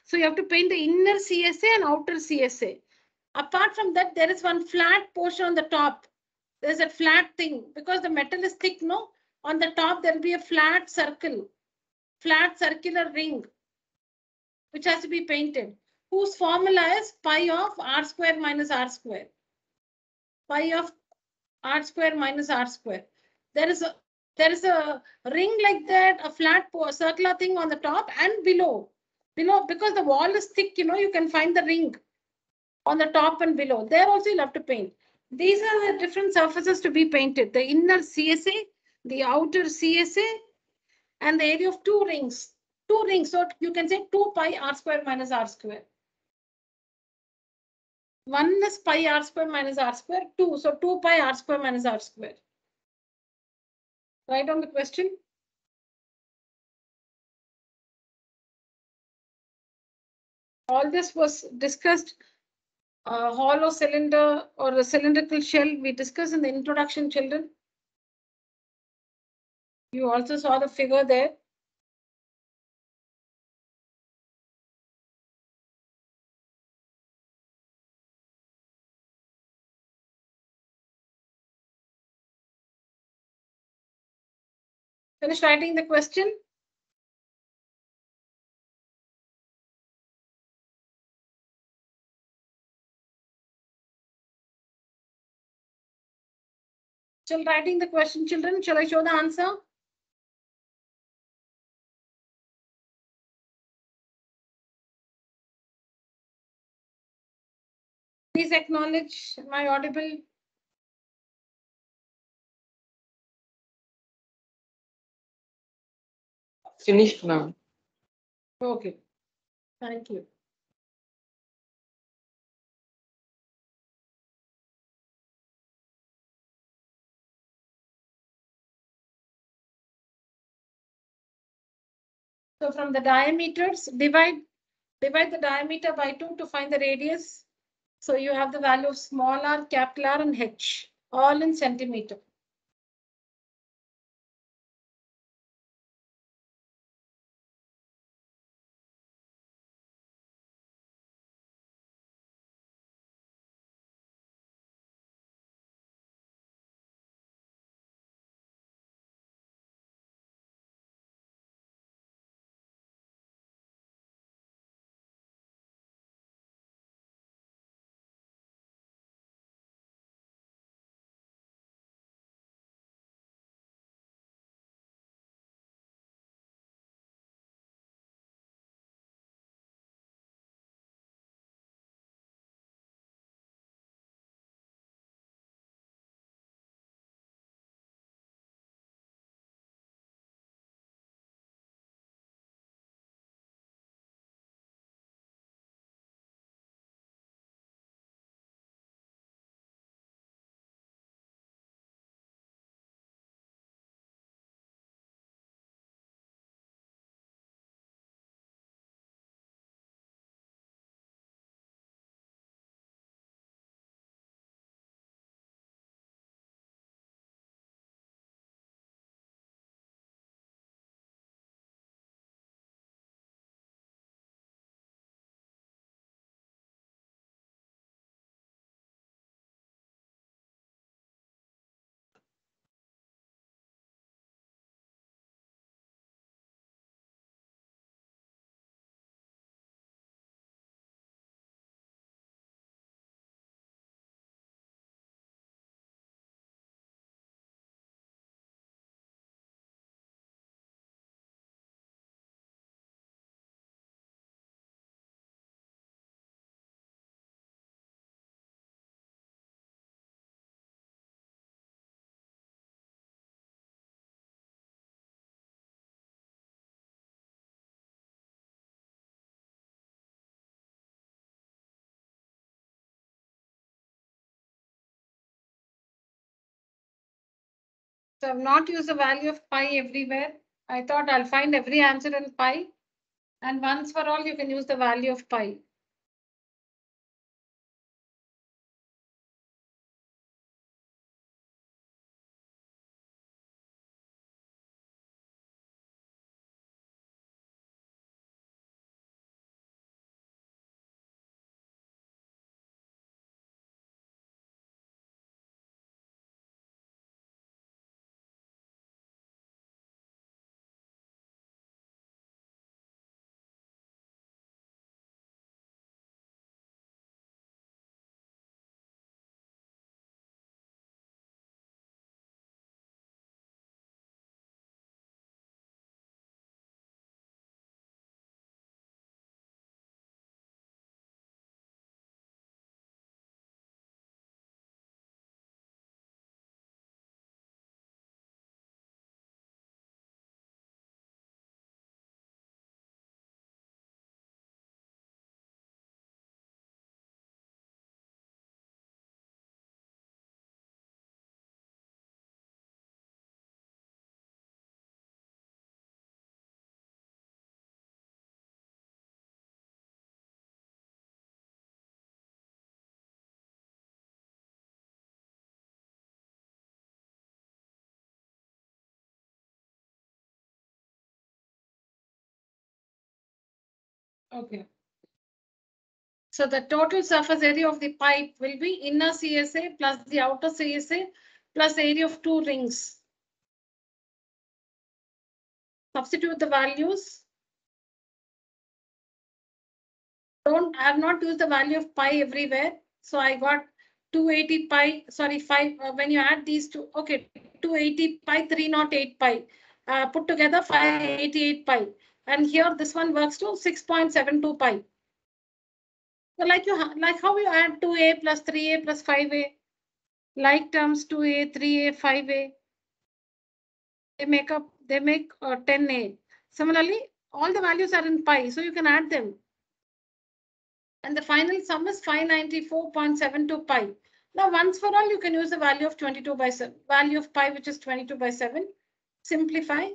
So you have to paint the inner CSA and outer CSA. Apart from that, there is one flat portion on the top. There's a flat thing because the metal is thick, no? On the top, there'll be a flat circle, flat circular ring, which has to be painted, whose formula is pi of r square minus r square. Pi of r square minus r square. There is a ring like that, a flat circular thing on the top and below. Below, because the wall is thick, you can find the ring on the top and below. There also you'll have to paint. These are the different surfaces to be painted. The inner CSA, the outer CSA, and the area of two rings. Two rings. So you can say 2 pi r square minus r square. One is pi r square minus r square. 2. So 2 pi r square minus r square. Write on the question. All this was discussed. Hollow cylinder or the cylindrical shell we discussed in the introduction, children. You also saw the figure there. Finish writing the question. Still writing the question, children. Shall I show the answer? Please acknowledge. Am I audible? Finished, ma'am. Okay. Thank you. So from the diameters, divide the diameter by 2 to find the radius. So you have the value of small r, capital R, and h, all in centimeter. So I've not used the value of pi everywhere. I thought I'll find every answer in pi. And once for all, you can use the value of pi. Okay. So the total surface area of the pipe will be inner CSA plus the outer CSA plus area of two rings. Substitute the values. I have not used the value of pi everywhere. So I got 280 pi, sorry, 5. When you add these two, okay, 280 pi, 308 pi. Put together 588 pi. And here this one works to 6.72 pi. So like how you add 2a plus 3a plus 5a, like terms 2a, 3a, 5a, they make 10a. Similarly, all the values are in pi, so you can add them. And the final sum is 594.72 pi. Now, once for all, you can use the value of 22 by 7, value of pi, which is 22 by 7. Simplify,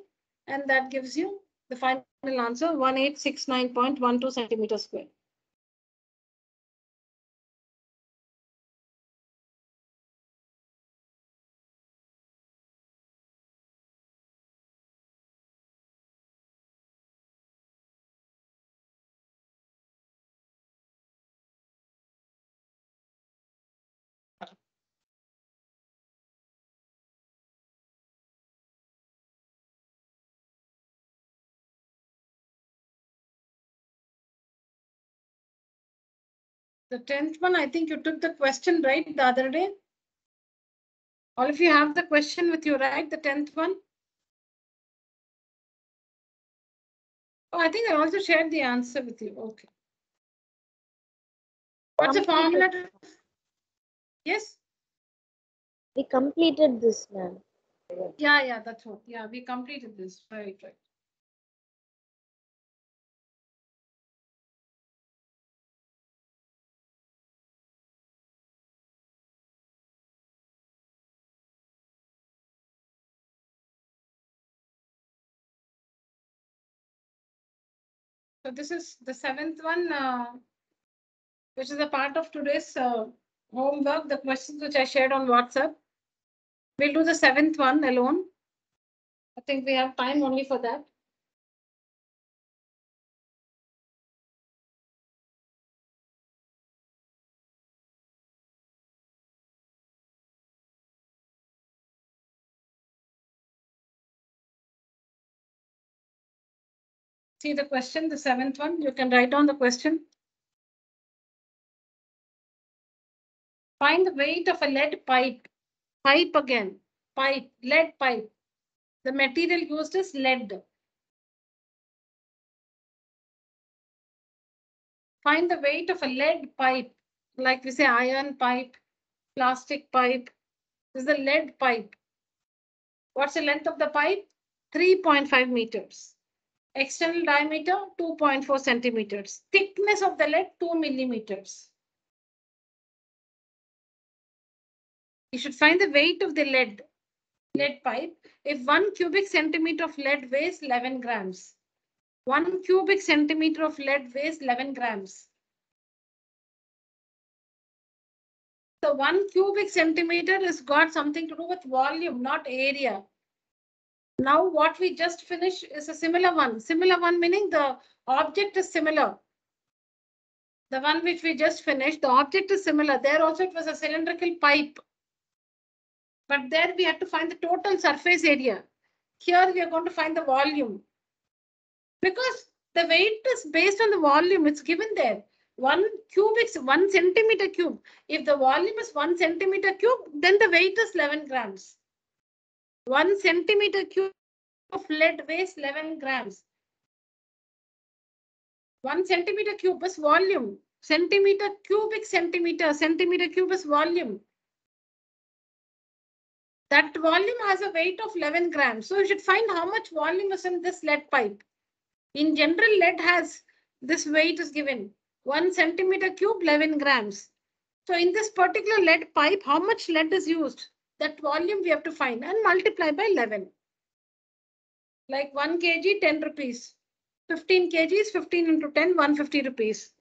and that gives you the final answer, 1869.12 centimeters square. The 10th one, I think you took the question right the other day. All of you have the question with you, right? The 10th one. Oh, I think I also shared the answer with you. Okay. What's the formula? Yes? We completed this, ma'am. Yeah, that's what. Yeah, we completed this. Right. So this is the 7th one, which is a part of today's homework, the questions which I shared on WhatsApp. We'll do the 7th one alone. I think we have time only for that. See the question, the 7th one. You can write down the question. Find the weight of a lead pipe. Pipe again. Pipe. Lead pipe. The material used is lead. Find the weight of a lead pipe. Like we say iron pipe, plastic pipe. This is a lead pipe. What's the length of the pipe? 3.5 meters. External diameter 2.4 centimeters. Thickness of the lead 2 millimeters. You should find the weight of the lead pipe. If 1 cubic centimeter of lead weighs 11 grams. 1 cubic centimeter of lead weighs 11 grams. So 1 cubic centimeter has got something to do with volume, not area. Now what we just finished is a similar one. Similar one meaning the object is similar. The one which we just finished, the object is similar. There also it was a cylindrical pipe. But there we had to find the total surface area. Here we are going to find the volume. Because the weight is based on the volume, it's given there. 1 centimeter cube. If the volume is 1 centimeter cube, then the weight is 11 grams. 1 centimeter cube of lead weighs 11 grams. 1 centimeter cube is volume. Cubic centimeter cube is volume. That volume has a weight of 11 grams. So you should find how much volume is in this lead pipe. In general, lead has this weight is given 1 centimeter cube, 11 grams. So in this particular lead pipe, how much lead is used? That volume we have to find and multiply by 11. Like 1 kg, 10 rupees. 15 kgs, 15 into 10, 150 rupees.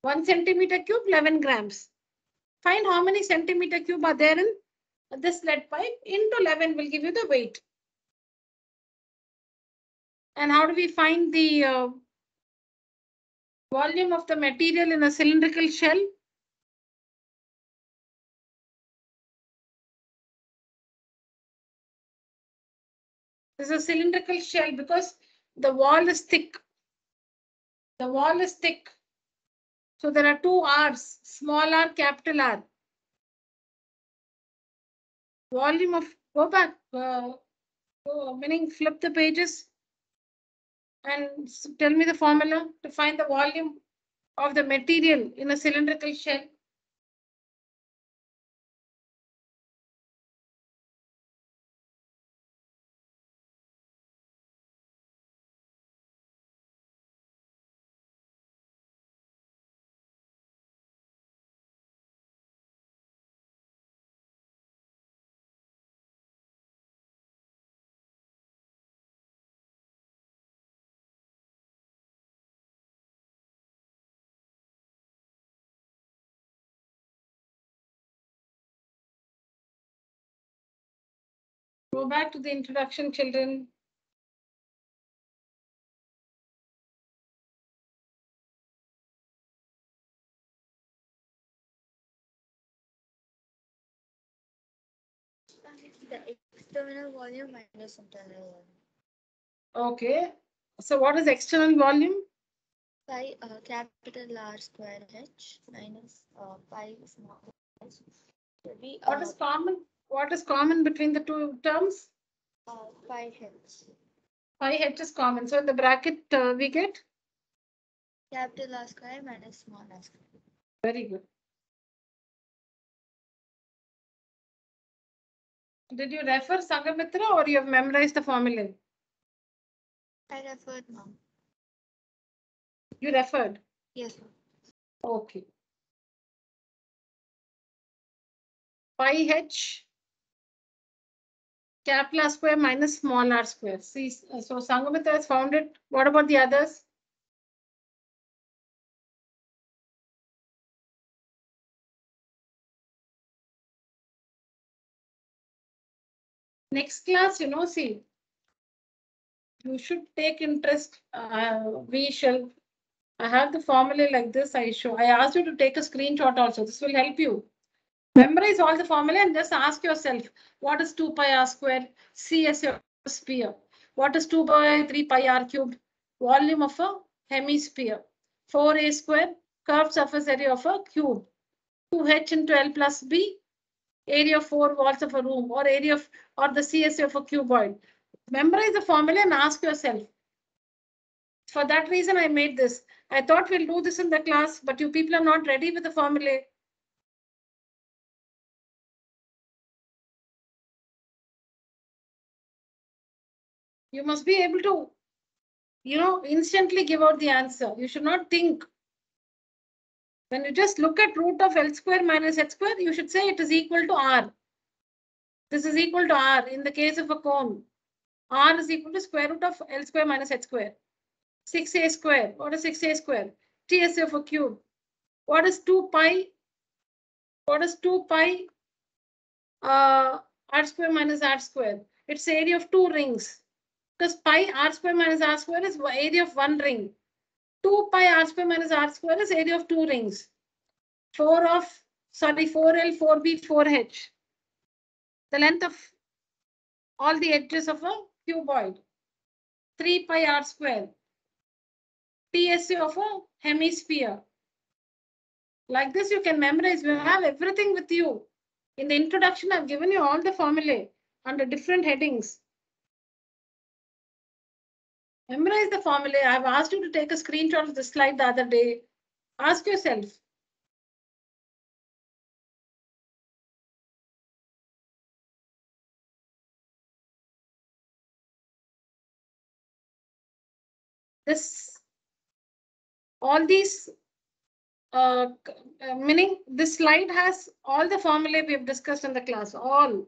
1 centimeter cube, 11 grams. Find how many centimeter cube are there in this lead pipe. Into 11 will give you the weight. And how do we find the Volume of the material in a cylindrical shell. This is a cylindrical shell because the wall is thick. The wall is thick. So there are two R's, small r, capital R. Volume of, go back, meaning flip the pages and tell me the formula to find the volume of the material in a cylindrical shell. Go back to the introduction, children. The external volume minus internal volume. Okay. So what is external volume? Pi capital R square H minus pi small h. Will be What is common? What is common between the two terms? pi h. Pi h is common. So in the bracket we get? Capital R square minus small r square. Very good. Did you refer Sangamitra or you have memorized the formula? I referred, ma'am. You referred. Yes, ma'am. Okay. Pi h capital R square minus small r square. See, so Sangamitra has found it. What about the others? Next class, see, you should take interest. We shall. I have the formula like this. I asked you to take a screenshot also. This will help you. Memorize all the formula and just ask yourself, what is 2 pi r square? C as your sphere. What is 2 by 3 pi r cubed? Volume of a hemisphere. 4a square, curved surface area of a cube. 2h into L plus b, area of 4 walls of a room, or area of, or the CSA of a cuboid. Memorize the formula and ask yourself. For that reason, I made this. I thought we'll do this in the class, but you people are not ready with the formula. You must be able to, instantly give out the answer. You should not think. When you just look at root of L square minus H square, you should say it is equal to R. This is equal to R in the case of a cone. R is equal to square root of L square minus H square. 6a square. What is 6a square? TSA of a cube. What is 2 pi? What is 2 pi r square minus r square? It's area of two rings. Because pi r square minus r square is area of one ring. 2 pi r square minus r square is area of two rings. 4L, 4B, 4H. The length of all the edges of a cuboid. 3 pi r square. TSA of a hemisphere. Like this, you can memorize. You have everything with you. In the introduction, I've given you all the formulae under different headings. Memorize the formulae. I've asked you to take a screenshot of this slide the other day. Ask yourself. All these, meaning this slide has all the formulae we have discussed in the class, all.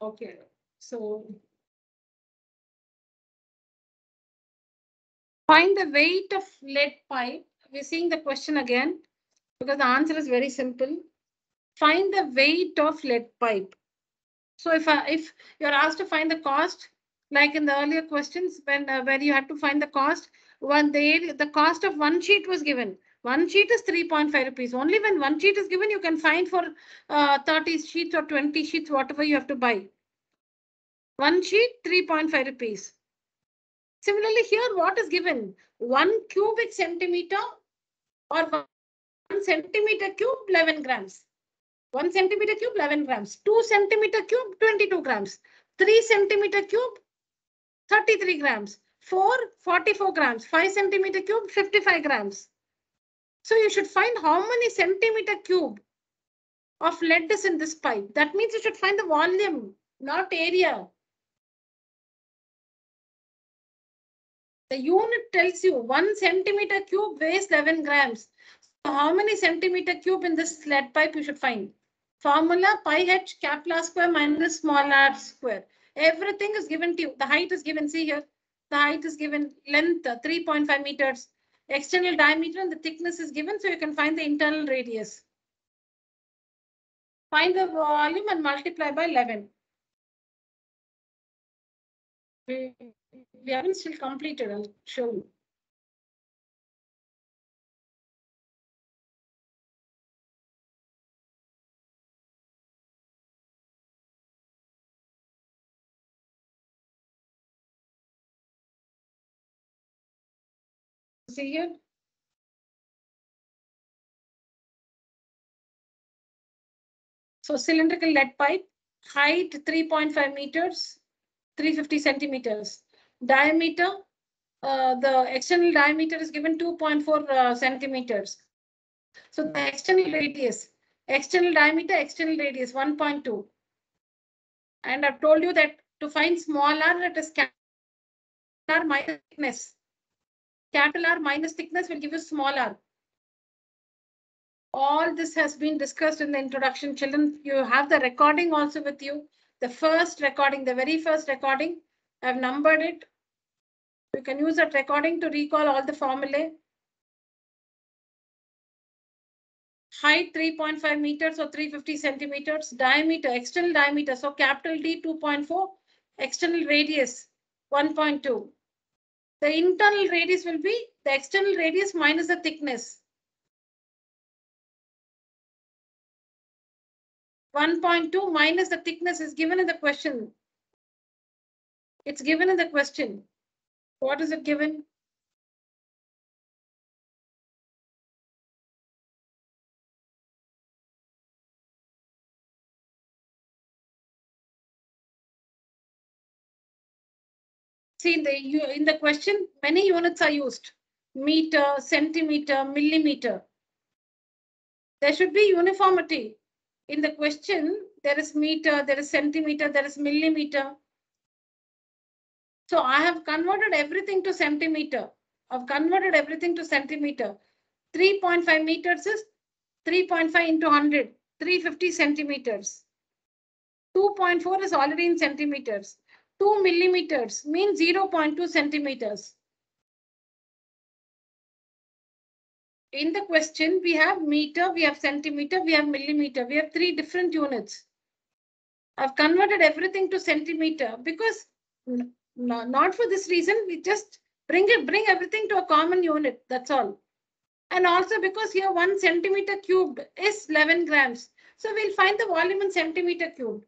Okay, so find the weight of lead pipe. We're seeing the question again because the answer is very simple. Find the weight of lead pipe. So if you're asked to find the cost, like in the earlier questions, when where you had to find the cost, the cost of one sheet was given. One sheet is 3.5 rupees. Only when one sheet is given, you can find for 30 sheets or 20 sheets, whatever you have to buy. One sheet, 3.5 rupees. Similarly, here what is given? 1 cubic centimeter or 1 centimeter cube, 11 grams. 1 centimeter cube, 11 grams. 2 centimeter cube, 22 grams. 3 centimeter cube, 33 grams. 4, 44 grams. 5 centimeter cube, 55 grams. So you should find how many centimeter cube of lead is in this pipe. That means you should find the volume, not area. The unit tells you 1 centimeter cube weighs 11 grams. So how many centimeter cube in this lead pipe you should find? Formula pi h capital R square minus small r square. Everything is given to you. The height is given. See here. The height is given. Length 3.5 meters. External diameter and the thickness is given. So you can find the internal radius. Find the volume and multiply by 11. We haven't still completed. I'll show you. See here. So cylindrical lead pipe, height 3.5 meters, 350 centimeters. Diameter, the external diameter is given 2.4 centimeters. So the external diameter, external radius 1.2. And I've told you that to find small r, it is capital R minus thickness. Capital R minus thickness will give you small r. All this has been discussed in the introduction. Children, you have the recording also with you. The first recording, the very first recording, I've numbered it. You can use that recording to recall all the formulae. Height 3.5 meters or 350 centimeters. Diameter, external diameter. So capital D 2.4, external radius 1.2. The internal radius will be the external radius minus the thickness. 1.2 minus the thickness is given in the question. It's given in the question. What is it given? See, in the question, many units are used. Meter, centimeter, millimeter. There should be uniformity. In the question, there is meter, there is centimeter, there is millimeter. So I have converted everything to centimeter. I've converted everything to centimeter. 3.5 meters is 3.5 into 100, 350 centimeters. 2.4 is already in centimeters. 2 millimeters means 0.2 centimeters. In the question, we have meter, we have centimeter, we have millimeter. We have 3 different units. I've converted everything to centimeter because not for this reason. We just bring everything to a common unit. That's all. And also because here 1 centimeter cubed is 11 grams. So we'll find the volume in centimeter cubed.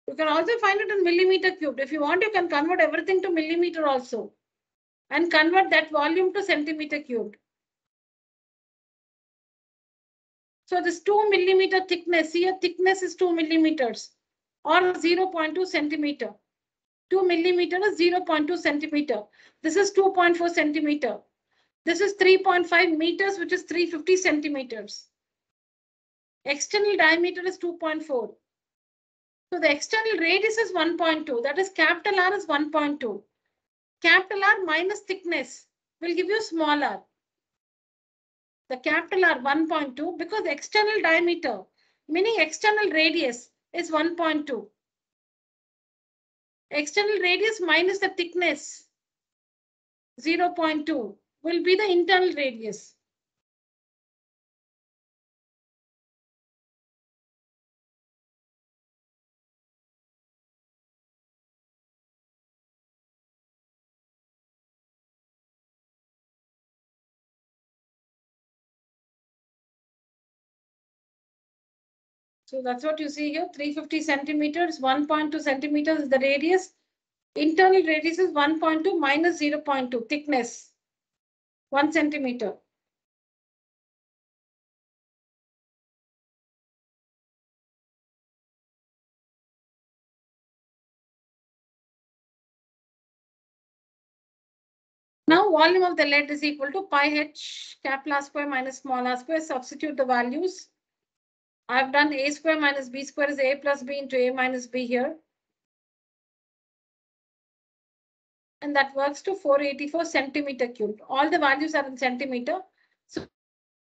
You can also find it in millimeter cubed. If you want, you can convert everything to millimeter also and convert that volume to centimeter cubed. So this 2 millimeter thickness, here thickness is 2 millimeters or 0.2 centimeter. 2 millimeter is 0.2 centimeter. This is 2.4 centimeter. This is 3.5 meters, which is 350 centimeters. External diameter is 2.4. So the external radius is 1.2. That is capital R is 1.2. Capital R minus thickness will give you small r. The capital R 1.2 because the external diameter, meaning external radius, is 1.2. External radius minus the thickness 0.2 will be the internal radius. So that's what you see here, 350 centimeters, 1.2 centimeters is the radius. Internal radius is 1.2 minus 0.2, thickness, 1 centimeter. Now volume of the lead is equal to pi h capital R square minus small r square. Substitute the values. I've done a square minus b square is a plus b into a minus b here. And that works to 484 centimeter cubed. All the values are in centimeter. So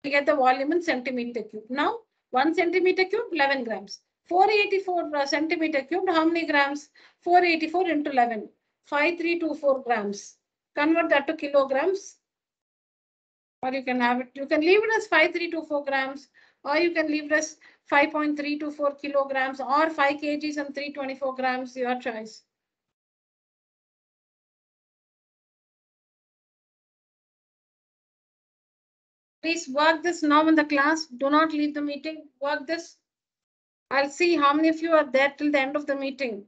we get the volume in centimeter cubed. Now 1 centimeter cubed, 11 grams. 484 centimeter cubed, how many grams? 484 into 11, 5324 grams. Convert that to kilograms. Or you can have it, you can leave it as 5324 grams, or you can leave it as 5.324 kilograms, or 5 kgs and 324 grams, your choice. Please work this now in the class. Do not leave the meeting. Work this. I'll see how many of you are there till the end of the meeting.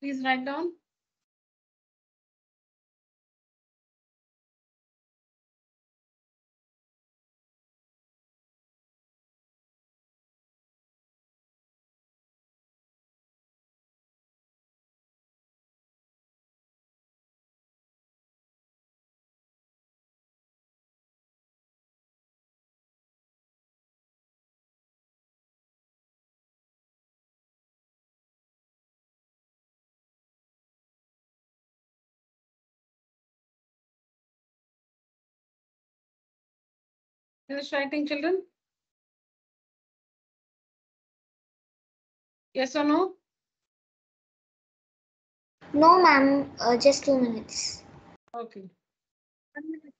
Please write down. Finish writing, children? Yes or no? No, ma'am. Just 2 minutes. Okay. 1 minute.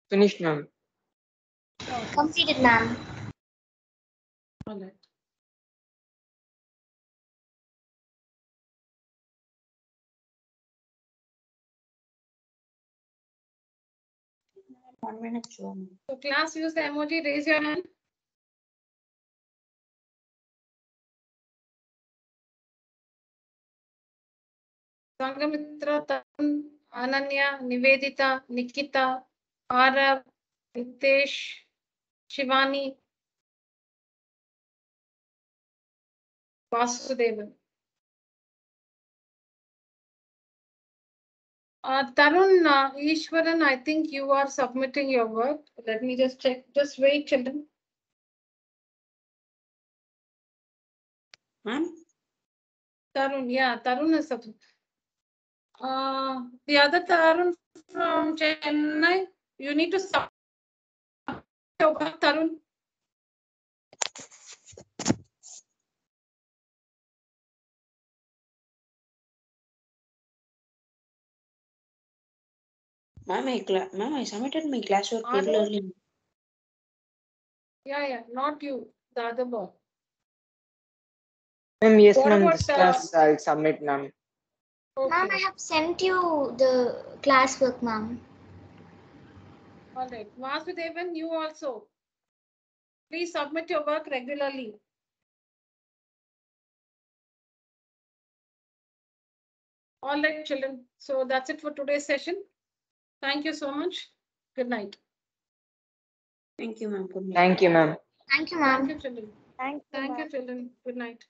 Finished, ma'am. Completed, ma'am. All right. One minute, show me. So class, use the emoji, raise your hand. Sangamitra, Tarun, Ananya, Nivedita, Nikita, Arav, Ritesh, Shivani, Vasudevan. Tarun, Ishwaran, I think you are submitting your work. Let me just check. Just wait, children. Ma'am? Tarun, yeah, Tarun is submitting. The other Tarun from Chennai, you need to submit your work, Tarun. Ma'am, I submitted my classwork Adu? regularly. Yeah, not you, the other boy. Ma'am, yes, What ma'am. about, This class I'll submit, ma'am. Ma'am, I Okay, have sent you the classwork, ma'am. all right. Vasudevan, you also. Please submit your work regularly. All right, children. So that's it for today's session. Thank you so much. Good night. Thank you, ma'am. Thank you, ma'am. Thank you, ma'am. Thank you, children. Thank you, Thank ma'am. you, children. Good night.